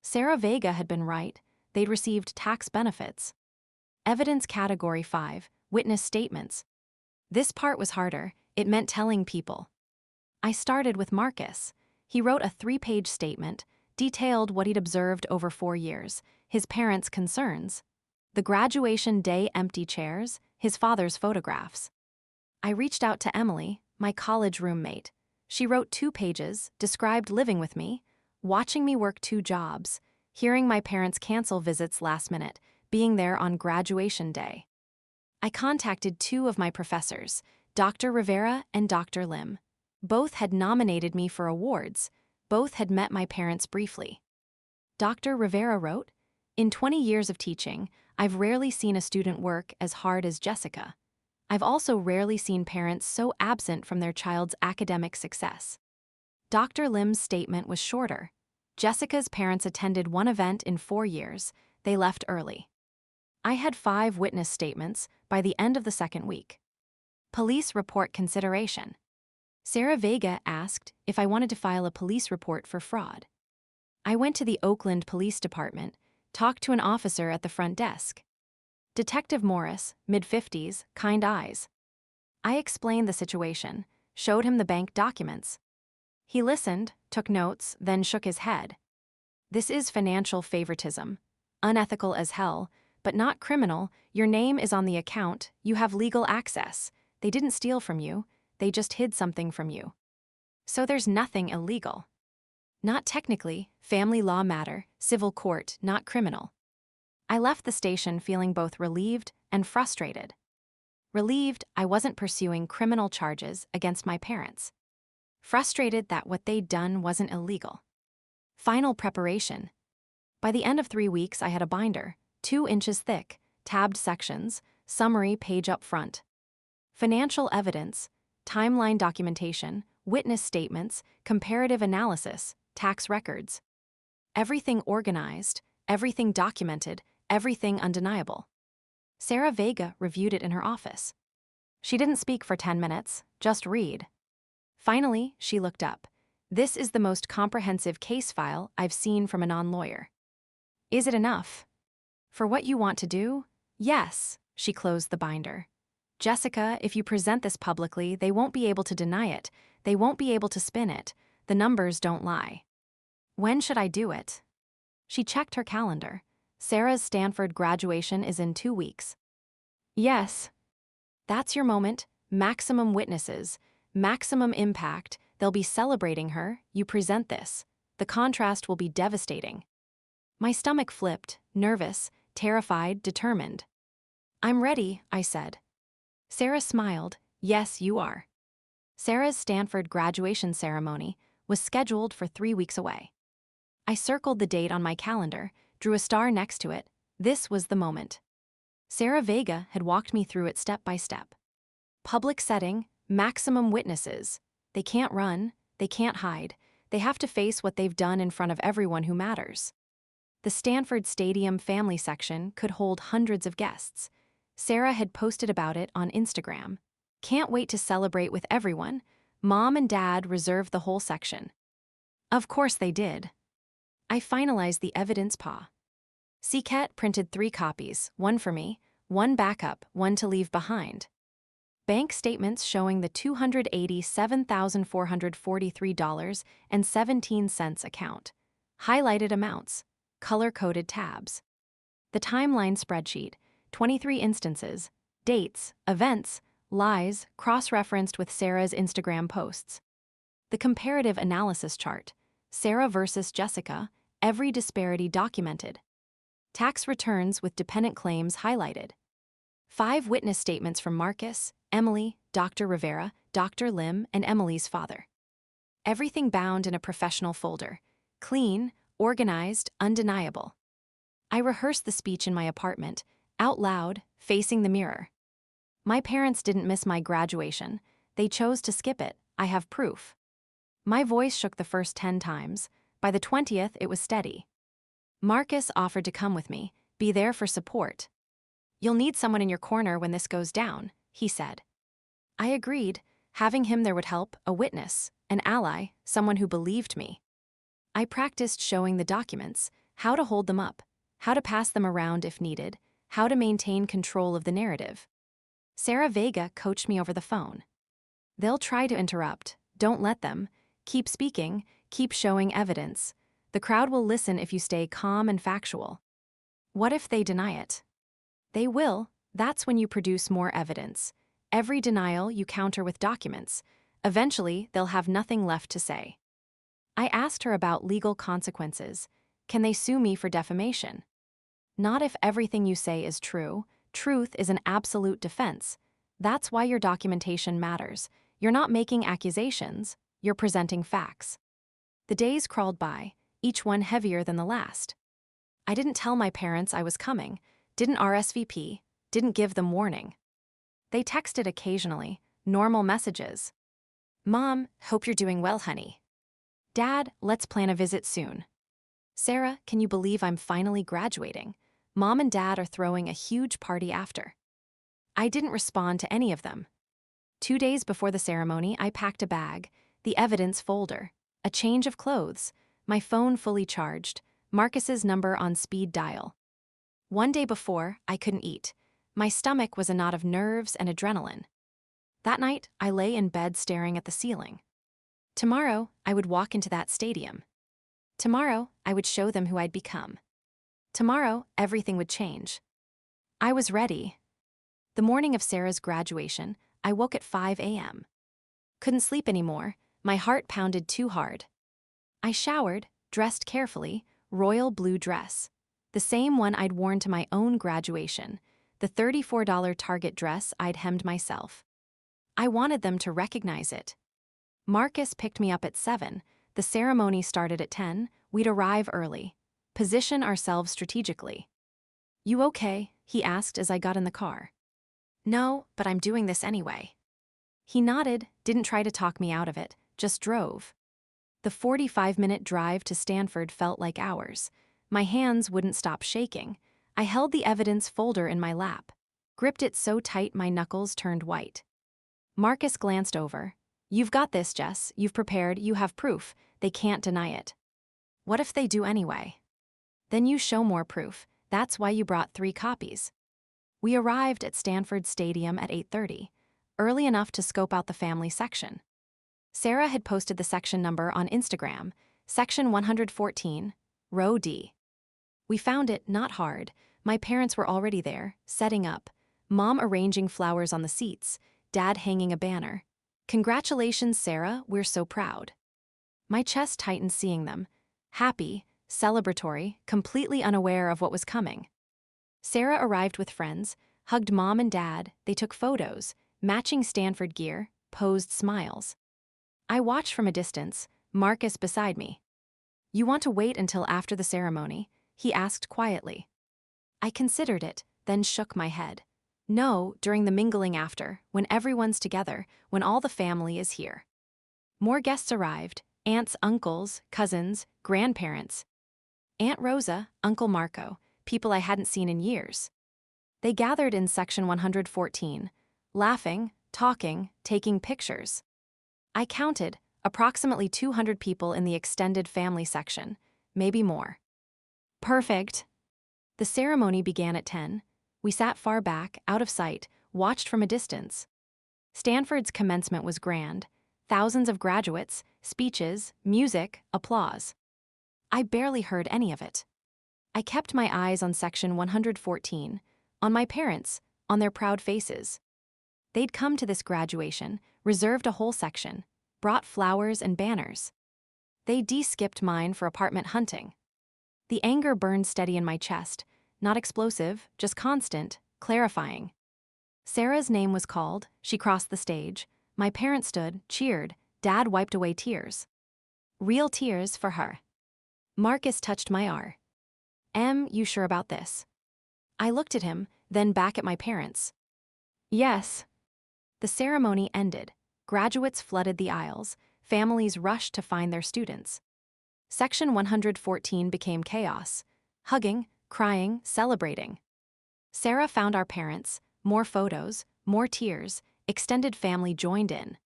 Sarah Vega had been right, they'd received tax benefits. Evidence category 5, witness statements. This part was harder, it meant telling people. I started with Marcus. He wrote a 3-page statement, detailed what he'd observed over 4 years, his parents' concerns, the graduation day empty chairs, his father's photographs. I reached out to Emily, my college roommate. She wrote 2 pages, described living with me, watching me work 2 jobs, hearing my parents cancel visits last minute, being there on graduation day. I contacted 2 of my professors, Dr. Rivera and Dr. Lim. Both had nominated me for awards, both had met my parents briefly. Dr. Rivera wrote, "In 20 years of teaching, I've rarely seen a student work as hard as Jessica. I've also rarely seen parents so absent from their child's academic success." Dr. Lim's statement was shorter. Jessica's parents attended 1 event in 4 years. They left early. I had 5 witness statements by the end of the 2nd week. Police report consideration. Sarah Vega asked if I wanted to file a police report for fraud. I went to the Oakland Police Department, talked to an officer at the front desk. Detective Morris, mid-50s, kind eyes. I explained the situation, showed him the bank documents. He listened, took notes, then shook his head. "This is financial favoritism. Unethical as hell, but not criminal. Your name is on the account, you have legal access. They didn't steal from you, they just hid something from you. So there's nothing illegal. Not technically, family law matter, civil court, not criminal." I left the station feeling both relieved and frustrated. Relieved I wasn't pursuing criminal charges against my parents. Frustrated that what they'd done wasn't illegal. Final preparation. By the end of 3 weeks, I had a binder, 2 inches thick, tabbed sections, summary page up front. Financial evidence, timeline documentation, witness statements, comparative analysis, tax records. Everything organized, everything documented, everything undeniable. Sarah Vega reviewed it in her office. She didn't speak for 10 minutes, just read. Finally, she looked up. "This is the most comprehensive case file I've seen from a non-lawyer." "Is it enough?" For what you want to do? Yes, she closed the binder. Jessica, if you present this publicly, they won't be able to deny it. They won't be able to spin it. The numbers don't lie. When should I do it? She checked her calendar. Sarah's Stanford graduation is in 2 weeks. Yes. That's your moment. Maximum witnesses. Maximum impact. They'll be celebrating her. You present this. The contrast will be devastating. My stomach flipped, nervous, terrified, determined. I'm ready, I said. Sarah smiled. Yes, you are. Sarah's Stanford graduation ceremony was scheduled for 3 weeks away. I circled the date on my calendar, drew a star next to it. This was the moment. Sarah Vega had walked me through it step by step. Public setting, maximum witnesses. They can't run, they can't hide. They have to face what they've done in front of everyone who matters. The Stanford Stadium family section could hold hundreds of guests. Sarah had posted about it on Instagram. Can't wait to celebrate with everyone. Mom and Dad reserved the whole section. Of course they did. I finalized the evidence paw. CCAT printed 3 copies, one for me, one backup, one to leave behind. Bank statements showing the $287,443.17 account. Highlighted amounts. Color-coded tabs. The timeline spreadsheet, 23 instances, dates, events, lies, cross-referenced with Sarah's Instagram posts. The comparative analysis chart, Sarah versus Jessica, every disparity documented. Tax returns with dependent claims highlighted. 5 witness statements from Marcus, Emily, Dr. Rivera, Dr. Lim, and Emily's father. Everything bound in a professional folder. Clean, organized, undeniable. I rehearsed the speech in my apartment, out loud, facing the mirror. My parents didn't miss my graduation. They chose to skip it. I have proof. My voice shook the first 10 times. By the 20th, it was steady. Marcus offered to come with me, be there for support. You'll need someone in your corner when this goes down, he said. I agreed. Having him there would help, a witness, an ally, someone who believed me. I practiced showing the documents, how to hold them up, how to pass them around if needed, how to maintain control of the narrative. Sarah Vega coached me over the phone. They'll try to interrupt. Don't let them. Keep speaking, keep showing evidence. The crowd will listen if you stay calm and factual. What if they deny it? They will. That's when you produce more evidence. Every denial you counter with documents. Eventually, they'll have nothing left to say. I asked her about legal consequences. Can they sue me for defamation? Not if everything you say is true. Truth is an absolute defense. That's why your documentation matters. You're not making accusations, you're presenting facts. The days crawled by, each one heavier than the last. I didn't tell my parents I was coming, didn't RSVP, didn't give them warning. They texted occasionally, normal messages. Mom, hope you're doing well, honey. Dad, let's plan a visit soon. Sarah, can you believe I'm finally graduating? Mom and Dad are throwing a huge party after. I didn't respond to any of them. 2 days before the ceremony, I packed a bag, the evidence folder, a change of clothes, my phone fully charged, Marcus's number on speed dial. 1 day before, I couldn't eat. My stomach was a knot of nerves and adrenaline. That night, I lay in bed staring at the ceiling. Tomorrow, I would walk into that stadium. Tomorrow, I would show them who I'd become. Tomorrow, everything would change. I was ready. The morning of Sarah's graduation, I woke at 5 a.m. Couldn't sleep anymore, my heart pounded too hard. I showered, dressed carefully, royal blue dress. The same one I'd worn to my own graduation, the $34 Target dress I'd hemmed myself. I wanted them to recognize it. Marcus picked me up at 7, the ceremony started at 10, we'd arrive early. Position ourselves strategically. You okay? He asked as I got in the car. No, but I'm doing this anyway. He nodded, didn't try to talk me out of it, just drove. The 45-minute drive to Stanford felt like hours. My hands wouldn't stop shaking. I held the evidence folder in my lap, gripped it so tight my knuckles turned white. Marcus glanced over. You've got this, Jess. You've prepared, you have proof. They can't deny it. What if they do anyway? Then you show more proof. That's why you brought 3 copies. We arrived at Stanford Stadium at 8:30, early enough to scope out the family section. Sarah had posted the section number on Instagram, section 114, row D. We found it not hard. My parents were already there, setting up. Mom arranging flowers on the seats, Dad hanging a banner. "Congratulations, Sarah, we're so proud." My chest tightened seeing them. Happy, celebratory, completely unaware of what was coming. Sarah arrived with friends, hugged Mom and Dad, they took photos, matching Stanford gear, posed smiles. I watched from a distance, Marcus beside me. "You want to wait until after the ceremony?" he asked quietly. I considered it, then shook my head. No, during the mingling after, when everyone's together, when all the family is here. More guests arrived, aunts, uncles, cousins, grandparents. Aunt Rosa, Uncle Marco, people I hadn't seen in years. They gathered in section 114, laughing, talking, taking pictures. I counted, approximately 200 people in the extended family section, maybe more. Perfect. The ceremony began at 10. We sat far back, out of sight, watched from a distance. Stanford's commencement was grand. Thousands of graduates, speeches, music, applause. I barely heard any of it. I kept my eyes on section 114, on my parents, on their proud faces. They'd come to this graduation, reserved a whole section, brought flowers and banners. They de-skipped mine for apartment hunting. The anger burned steady in my chest, not explosive, just constant, clarifying. Sarah's name was called, she crossed the stage. My parents stood, cheered, Dad wiped away tears. Real tears for her. Marcus touched my arm. You sure about this?" I looked at him, then back at my parents. "Yes." The ceremony ended. Graduates flooded the aisles. Families rushed to find their students. Section 114 became chaos. Hugging, crying, celebrating. Sarah found our parents, more photos, more tears, extended family joined in.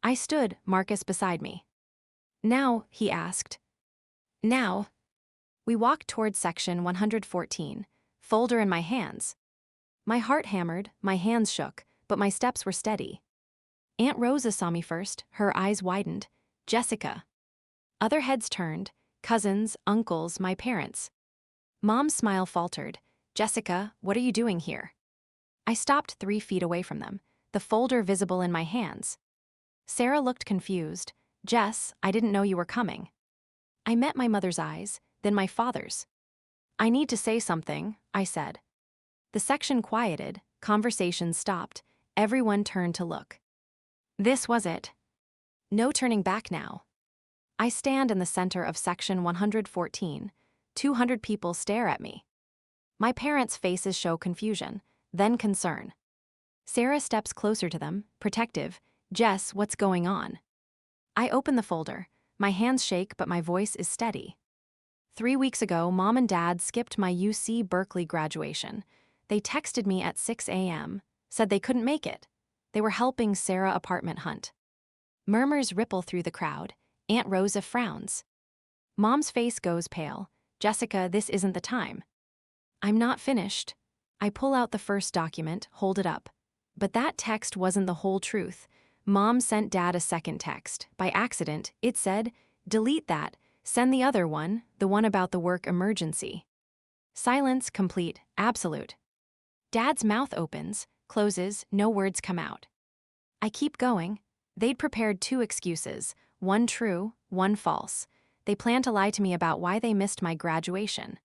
I stood, Marcus beside me. "Now," he asked. "Now." We walked toward section 114, folder in my hands. My heart hammered, my hands shook, but my steps were steady. Aunt Rosa saw me first, her eyes widened. "Jessica." Other heads turned, cousins, uncles, my parents. Mom's smile faltered. "Jessica, what are you doing here?" I stopped 3 feet away from them, the folder visible in my hands. Sarah looked confused. "Jess, I didn't know you were coming." I met my mother's eyes, then my father's. "I need to say something," I said. The section quieted, conversation stopped, everyone turned to look. This was it. No turning back now. I stand in the center of section 114. 200 people stare at me. My parents' faces show confusion, then concern. Sarah steps closer to them, protective. "Jess, what's going on?" I open the folder. My hands shake, but my voice is steady. 3 weeks ago, Mom and Dad skipped my UC Berkeley graduation. They texted me at 6 a.m., said they couldn't make it. They were helping Sarah apartment hunt. Murmurs ripple through the crowd. Aunt Rosa frowns. Mom's face goes pale. "Jessica, this isn't the time." I'm not finished. I pull out the first document, hold it up. But that text wasn't the whole truth. Mom sent Dad a second text. By accident, it said, "Delete that. Send the other one, the one about the work emergency." Silence complete, absolute. Dad's mouth opens, closes, no words come out. I keep going. They'd prepared 2 excuses, one true, one false. They planned to lie to me about why they missed my graduation.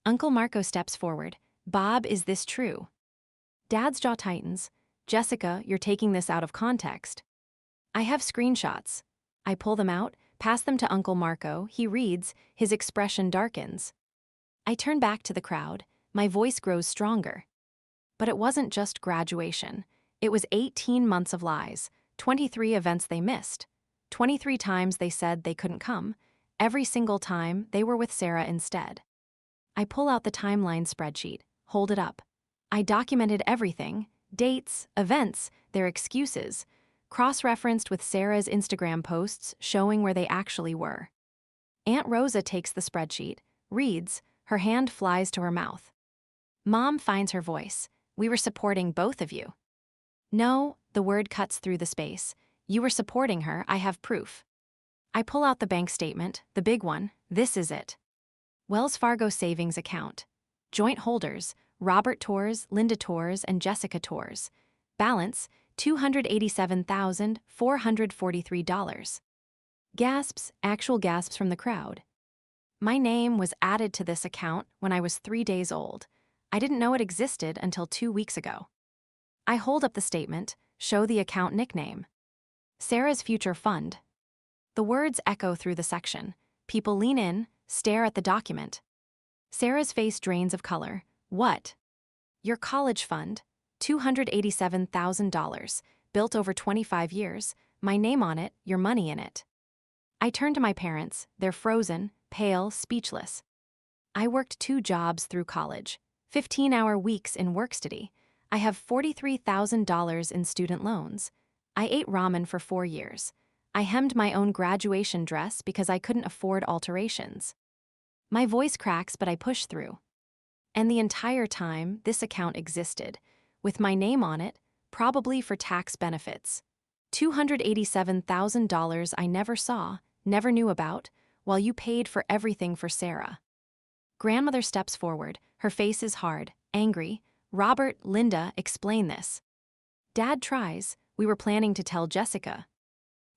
Uncle Marco steps forward. "Bob, is this true?" Dad's jaw tightens. "Jessica, you're taking this out of context." I have screenshots. I pull them out, pass them to Uncle Marco. He reads, his expression darkens. I turn back to the crowd. My voice grows stronger. But it wasn't just graduation. It was 18 months of lies, 23 events they missed. 23 times they said they couldn't come. Every single time, they were with Sarah instead. I pull out the timeline spreadsheet, hold it up. I documented everything, dates, events, their excuses, cross-referenced with Sarah's Instagram posts showing where they actually were. Aunt Rosa takes the spreadsheet, reads, Her hand flies to her mouth. Mom finds her voice. We were supporting both of you. No, the word cuts through the space. You were supporting her, I have proof. I pull out the bank statement, the big one. This is it. Wells Fargo savings account. Joint holders, Robert Torres, Linda Torres, and Jessica Torres. Balance, $287,443. Gasps, actual gasps from the crowd. My name was added to this account when I was 3 days old. I didn't know it existed until 2 weeks ago. I hold up the statement, show the account nickname. Sarah's Future Fund. The words echo through the section. People lean in, stare at the document. Sarah's face drains of color. What? Your college fund, $287,000, built over 25 years, my name on it, your money in it. I turn to my parents, they're frozen, pale, speechless. I worked 2 jobs through college, 15-hour weeks in work study. I have $43,000 in student loans. I ate ramen for 4 years. I hemmed my own graduation dress because I couldn't afford alterations. My voice cracks, but I push through. And the entire time, this account existed, with my name on it, probably for tax benefits. $287,000 I never saw, never knew about, while you paid for everything for Sarah. Grandmother steps forward, her face is hard, angry. Robert, Linda, explain this. Dad tries, we were planning to tell Jessica.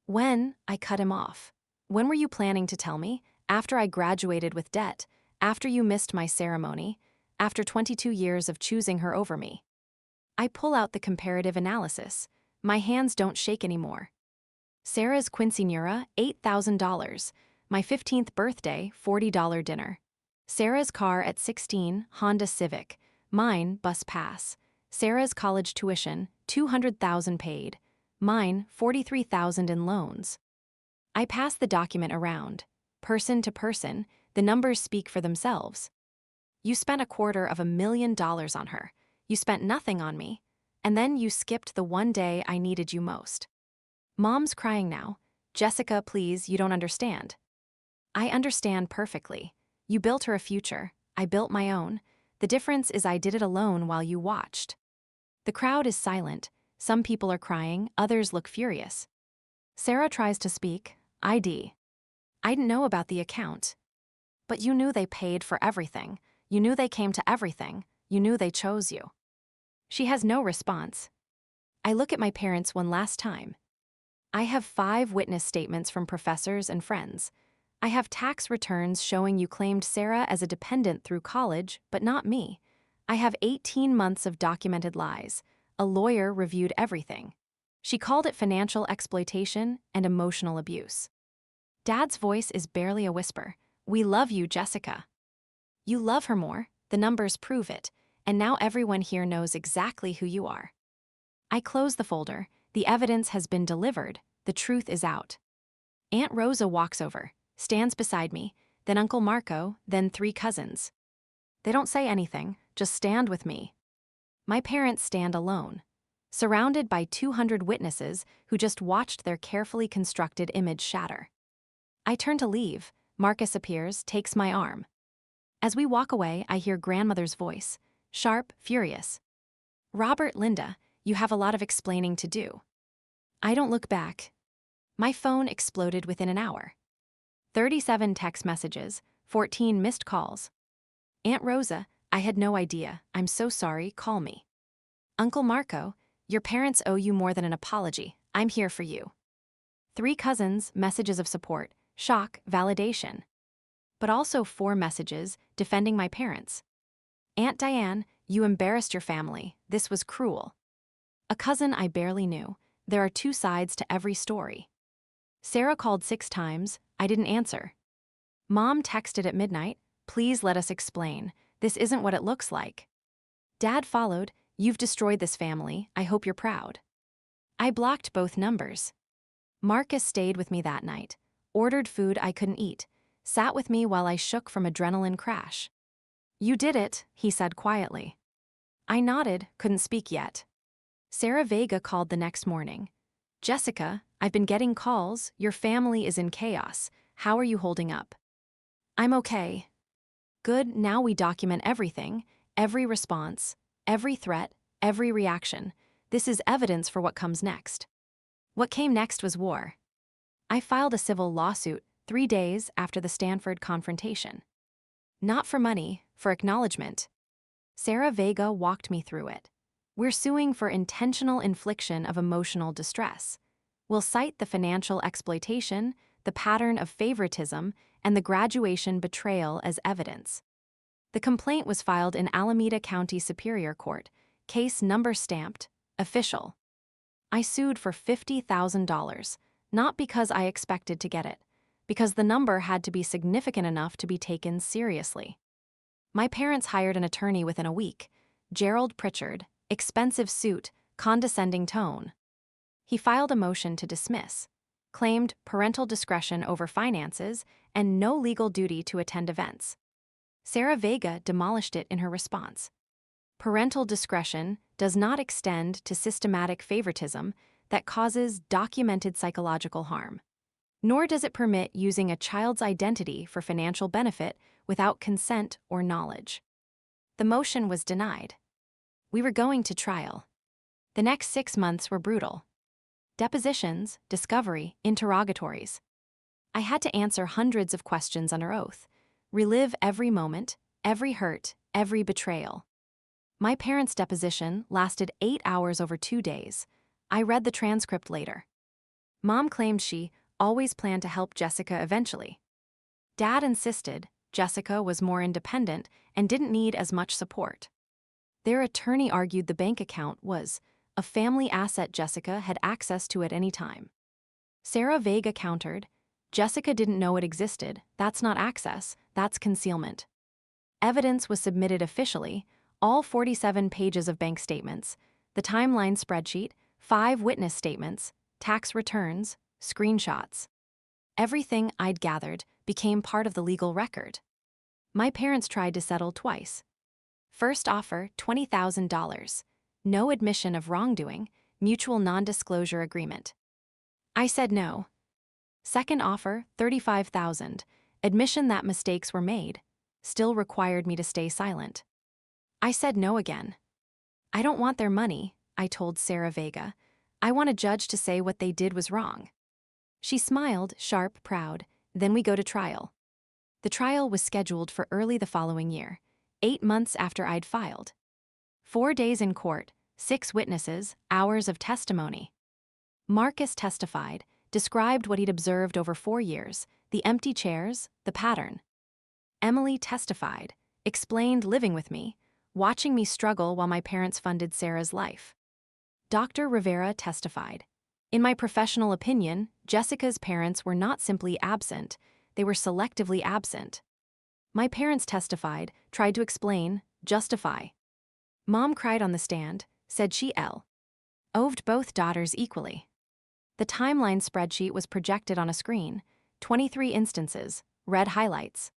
When? I cut him off. When were you planning to tell me? After I graduated with debt, after you missed my ceremony, after 22 years of choosing her over me. I pull out the comparative analysis. My hands don't shake anymore. Sarah's quinceañera, $8,000. My 15th birthday, $40 dinner. Sarah's car at 16, Honda Civic. Mine, bus pass. Sarah's college tuition, $200,000 paid. Mine, $43,000 in loans. I pass the document around. Person to person, the numbers speak for themselves. You spent $250,000 on her. You spent nothing on me. And then you skipped the one day I needed you most. Mom's crying now. Jessica, please, you don't understand. I understand perfectly. You built her a future. I built my own. The difference is I did it alone while you watched. The crowd is silent. Some people are crying, others look furious. Sarah tries to speak. I didn't know about the account. But you knew they paid for everything. You knew they came to everything. You knew they chose you. She has no response. I look at my parents one last time. I have 5 witness statements from professors and friends. I have tax returns showing you claimed Sarah as a dependent through college, but not me. I have 18 months of documented lies. A lawyer reviewed everything. She called it financial exploitation and emotional abuse. Dad's voice is barely a whisper. We love you, Jessica. You love her more, the numbers prove it, and now everyone here knows exactly who you are. I close the folder. The evidence has been delivered. The truth is out. Aunt Rosa walks over, stands beside me, then Uncle Marco, then 3 cousins. They don't say anything, just stand with me. My parents stand alone, surrounded by 200 witnesses who just watched their carefully constructed image shatter. I turn to leave. Marcus appears, takes my arm. As we walk away, I hear grandmother's voice, sharp, furious. Robert, Linda, you have a lot of explaining to do. I don't look back. My phone exploded within an hour. 37 text messages, 14 missed calls. Aunt Rosa, I had no idea. I'm so sorry, call me. Uncle Marco, your parents owe you more than an apology. I'm here for you. 3 cousins, messages of support, shock, validation. But also 4 messages defending my parents. Aunt Diane, you embarrassed your family. This was cruel. A cousin I barely knew. There are 2 sides to every story. Sarah called 6 times. I didn't answer. Mom texted at midnight. Please let us explain. This isn't what it looks like. Dad followed. You've destroyed this family. I hope you're proud. I blocked both numbers. Marcus stayed with me that night. Ordered food I couldn't eat. Sat with me while I shook from adrenaline crash. You did it, he said quietly. I nodded, couldn't speak yet. Sarah Vega called the next morning. Jessica, I've been getting calls. Your family is in chaos. How are you holding up? I'm okay. Good, now we document everything, every response, every threat, every reaction. This is evidence for what comes next. What came next was war. I filed a civil lawsuit 3 days after the Stanford confrontation. Not for money, for acknowledgement. Sarah Vega walked me through it. We're suing for intentional infliction of emotional distress. We'll cite the financial exploitation, the pattern of favoritism, and the graduation betrayal as evidence. The complaint was filed in Alameda County Superior Court, case number stamped, official. I sued for $50,000, not because I expected to get it, because the number had to be significant enough to be taken seriously. My parents hired an attorney within a week, Gerald Pritchard, expensive suit, condescending tone. He filed a motion to dismiss, claimed parental discretion over finances, and no legal duty to attend events. Sarah Vega demolished it in her response. Parental discretion does not extend to systematic favoritism that causes documented psychological harm. Nor does it permit using a child's identity for financial benefit without consent or knowledge. The motion was denied. We were going to trial. The next 6 months were brutal. Depositions, discovery, interrogatories. I had to answer hundreds of questions under oath, relive every moment, every hurt, every betrayal. My parents' deposition lasted 8 hours over 2 days. I read the transcript later. Mom claimed she always planned to help Jessica eventually. Dad insisted Jessica was more independent and didn't need as much support. Their attorney argued the bank account was a family asset Jessica had access to at any time. Sarah Vega countered, Jessica didn't know it existed, that's not access, that's concealment. Evidence was submitted officially, all 47 pages of bank statements, the timeline spreadsheet, 5 witness statements, tax returns, screenshots. Everything I'd gathered became part of the legal record. My parents tried to settle twice. First offer, $20,000. No admission of wrongdoing, mutual non-disclosure agreement. I said no. Second offer, $35,000. Admission that mistakes were made. Still required me to stay silent. I said no again. I don't want their money, I told Sarah Vega. I want a judge to say what they did was wrong. She smiled, sharp, proud. Then we go to trial. The trial was scheduled for early the following year, 8 months after I'd filed. 4 days in court, 6 witnesses, hours of testimony. Marcus testified, described what he'd observed over 4 years, the empty chairs, the pattern. Emily testified, explained living with me, watching me struggle while my parents funded Sarah's life. Dr. Rivera testified. In my professional opinion, Jessica's parents were not simply absent, they were selectively absent. My parents testified, tried to explain, justify. Mom cried on the stand, said she oved both daughters equally. The timeline spreadsheet was projected on a screen, 23 instances, red highlights.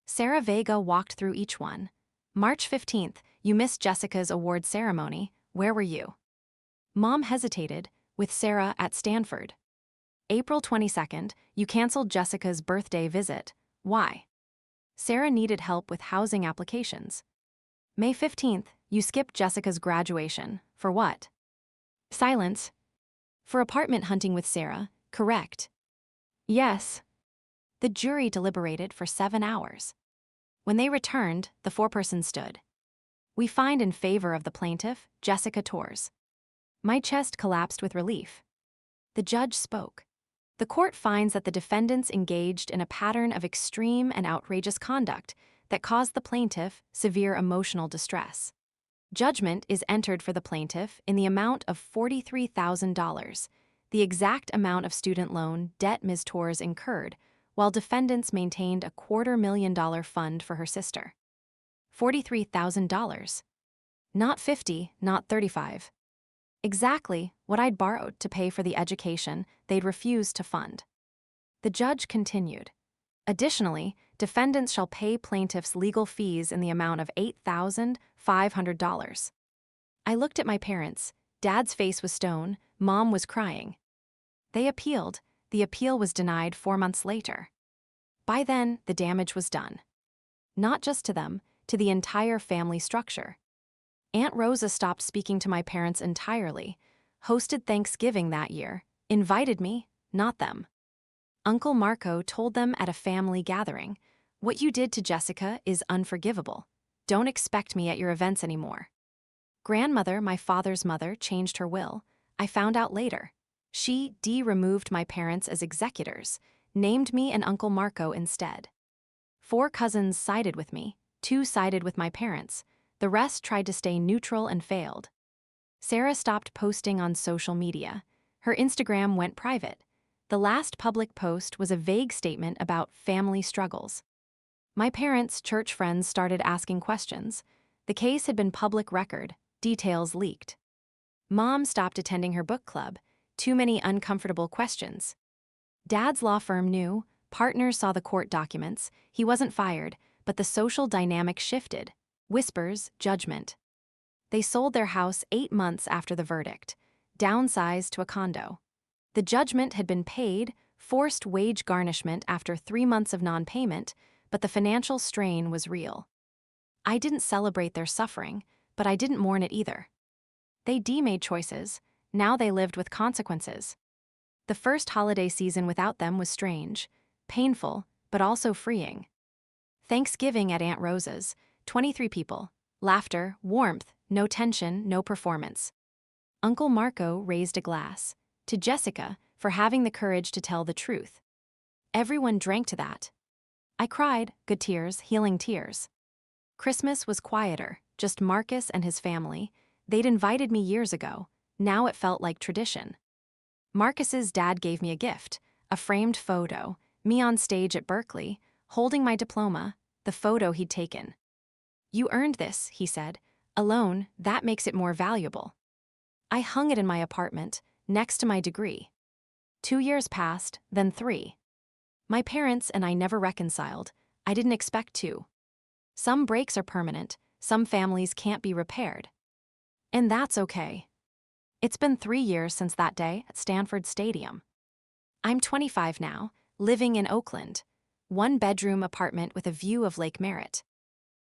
Sarah Vega walked through each one. March 15th, you missed Jessica's award ceremony, where were you? Mom hesitated, with Sarah at Stanford. April 22nd, you canceled Jessica's birthday visit, why? Sarah needed help with housing applications. May 15th, you skipped Jessica's graduation, for what? Silence. For apartment hunting with Sarah, correct. Yes. The jury deliberated for 7 hours. When they returned, the foreperson stood. We find in favor of the plaintiff, Jessica Torres. My chest collapsed with relief. The judge spoke. The court finds that the defendants engaged in a pattern of extreme and outrageous conduct that caused the plaintiff severe emotional distress. Judgment is entered for the plaintiff in the amount of $43,000, the exact amount of student loan debt Ms. Torres incurred, while defendants maintained a $250,000 fund for her sister. $43,000. Not 50, not 35. Exactly what I'd borrowed to pay for the education they'd refused to fund. The judge continued. Additionally, defendants shall pay plaintiffs legal fees in the amount of $8,500. I looked at my parents. Dad's face was stone, Mom was crying. They appealed. The appeal was denied 4 months later. By then, the damage was done. not just to them, to the entire family structure. Aunt Rosa stopped speaking to my parents entirely, hosted Thanksgiving that year, invited me, not them. Uncle Marco told them at a family gathering, "What you did to Jessica is unforgivable. Don't expect me at your events anymore." Grandmother, my father's mother, changed her will. I found out later. She removed my parents as executors, named me and Uncle Marco instead. 4 cousins sided with me, 2 sided with my parents. The rest tried to stay neutral and failed. Sarah stopped posting on social media. Her Instagram went private. The last public post was a vague statement about family struggles. My parents' church friends started asking questions. The case had been public record, details leaked. Mom stopped attending her book club. Too many uncomfortable questions. Dad's law firm knew, partners saw the court documents, he wasn't fired, but the social dynamic shifted. Whispers, judgment. They sold their house 8 months after the verdict, downsized to a condo. The judgment had been paid, forced wage garnishment after 3 months of non-payment, but the financial strain was real. I didn't celebrate their suffering, but I didn't mourn it either. They made choices, now they lived with consequences. The first holiday season without them was strange, painful, but also freeing. Thanksgiving at Aunt Rosa's, 23 people, laughter, warmth, no tension, no performance. Uncle Marco raised a glass, to Jessica for having the courage to tell the truth. Everyone drank to that. I cried, good tears, healing tears. Christmas was quieter, just Marcus and his family. They'd invited me years ago, now it felt like tradition. Marcus's dad gave me a gift, a framed photo, me on stage at Berkeley, holding my diploma, the photo he'd taken. "You earned this," he said. "Alone, that makes it more valuable." I hung it in my apartment, next to my degree. 2 years passed, then 3. My parents and I never reconciled. I didn't expect to. Some breaks are permanent, some families can't be repaired. And that's okay. It's been 3 years since that day at Stanford Stadium. I'm 25 now, living in Oakland, 1-bedroom apartment with a view of Lake Merritt.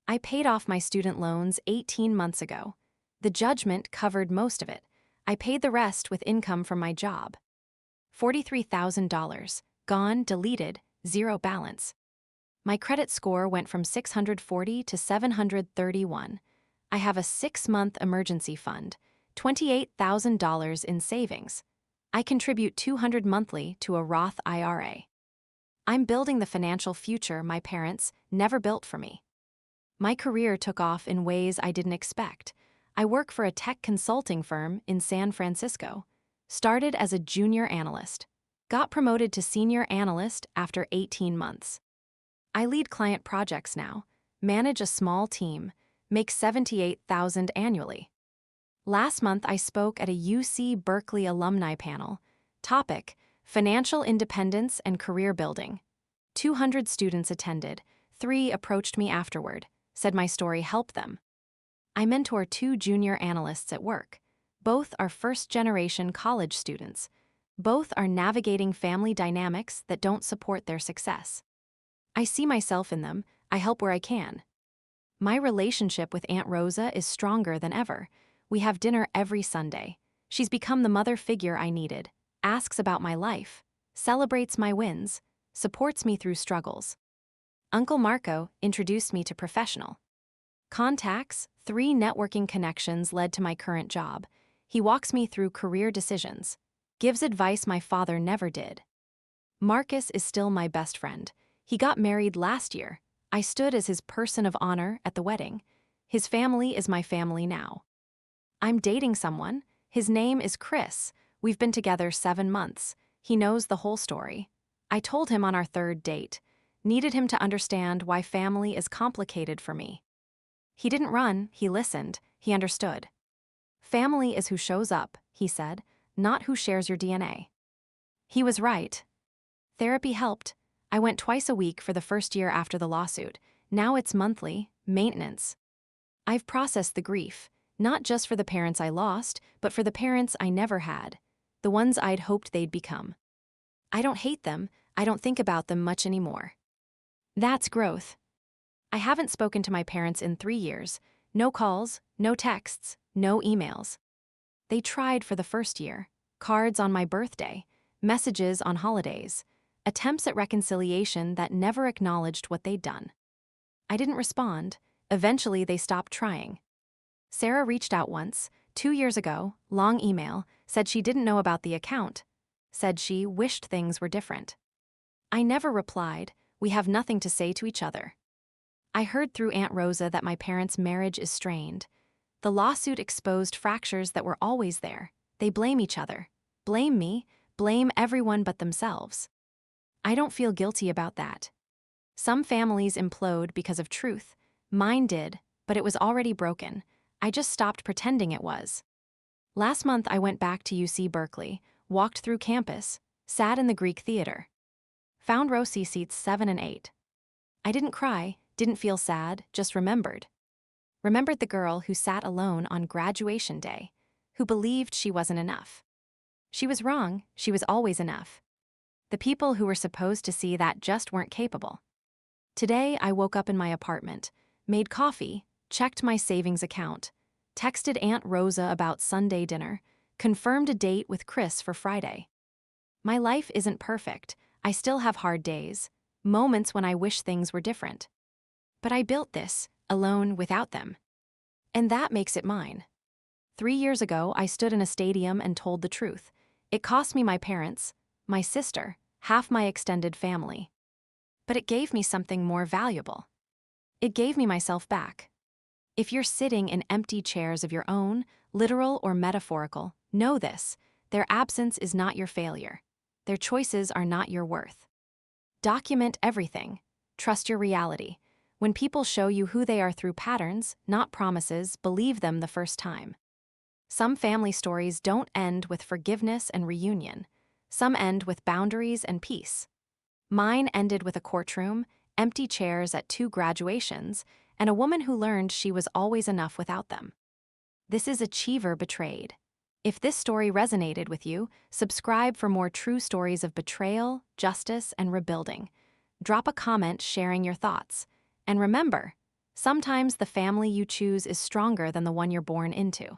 I paid off my student loans 18 months ago. The judgment covered most of it. I paid the rest with income from my job. $43,000, gone, deleted, 0 balance. My credit score went from 640 to 731. I have a 6-month emergency fund, $28,000 in savings. I contribute $200 monthly to a Roth IRA. I'm building the financial future my parents never built for me. My career took off in ways I didn't expect. I work for a tech consulting firm in San Francisco. Started as a junior analyst. Got promoted to senior analyst after 18 months. I lead client projects now, manage a small team, make $78,000 annually. Last month I spoke at a UC Berkeley alumni panel. Topic: Financial Independence and Career Building. 200 students attended. 3 approached me afterward, said my story helped them. I mentor 2 junior analysts at work. Both are first-generation college students. Both are navigating family dynamics that don't support their success. I see myself in them. I help where I can. My relationship with Aunt Rosa is stronger than ever. We have dinner every Sunday. She's become the mother figure I needed, asks about my life, celebrates my wins, supports me through struggles. Uncle Marco introduced me to professional contacts. 3 networking connections led to my current job. He walks me through career decisions, gives advice my father never did. Marcus is still my best friend. He got married last year. I stood as his person of honor at the wedding. His family is my family now. I'm dating someone. His name is Chris. We've been together 7 months. He knows the whole story. I told him on our 3rd date. Needed him to understand why family is complicated for me. He didn't run, he listened, he understood. Family is who shows up, he said, not who shares your DNA. He was right. Therapy helped. I went twice a week for the first year after the lawsuit. Now it's monthly, maintenance. I've processed the grief, not just for the parents I lost, but for the parents I never had, the ones I'd hoped they'd become. I don't hate them, I don't think about them much anymore. That's growth. I haven't spoken to my parents in 3 years. No calls, no texts, no emails. They tried for the first year. Cards on my birthday, messages on holidays, attempts at reconciliation that never acknowledged what they'd done. I didn't respond. Eventually, they stopped trying. Sarah reached out once, 2 years ago, long email, said she didn't know about the account, said she wished things were different. I never replied. We have nothing to say to each other. I heard through Aunt Rosa that my parents' marriage is strained. The lawsuit exposed fractures that were always there. They blame each other. Blame me, blame everyone but themselves. I don't feel guilty about that. Some families implode because of truth. Mine did, but it was already broken. I just stopped pretending it was. Last month I went back to UC Berkeley, walked through campus, sat in the Greek theater. Found row C seats 7 and 8. I didn't cry, didn't feel sad, just remembered. Remembered the girl who sat alone on graduation day, who believed she wasn't enough. She was wrong, she was always enough. The people who were supposed to see that just weren't capable. Today I woke up in my apartment, made coffee, checked my savings account, texted Aunt Rosa about Sunday dinner, confirmed a date with Chris for Friday. My life isn't perfect. I still have hard days, moments when I wish things were different. But I built this, alone without them. And that makes it mine. 3 years ago, I stood in a stadium and told the truth. It cost me my parents, my sister, half my extended family. But it gave me something more valuable. It gave me myself back. If you're sitting in empty chairs of your own, literal or metaphorical, know this: their absence is not your failure. Their choices are not your worth. Document everything. Trust your reality. When people show you who they are through patterns, not promises, believe them the first time. Some family stories don't end with forgiveness and reunion. Some end with boundaries and peace. Mine ended with a courtroom, empty chairs at 2 graduations, and a woman who learned she was always enough without them. This is Achiever Betrayed. If this story resonated with you, subscribe for more true stories of betrayal, justice, and rebuilding. Drop a comment sharing your thoughts. And remember, sometimes the family you choose is stronger than the one you're born into.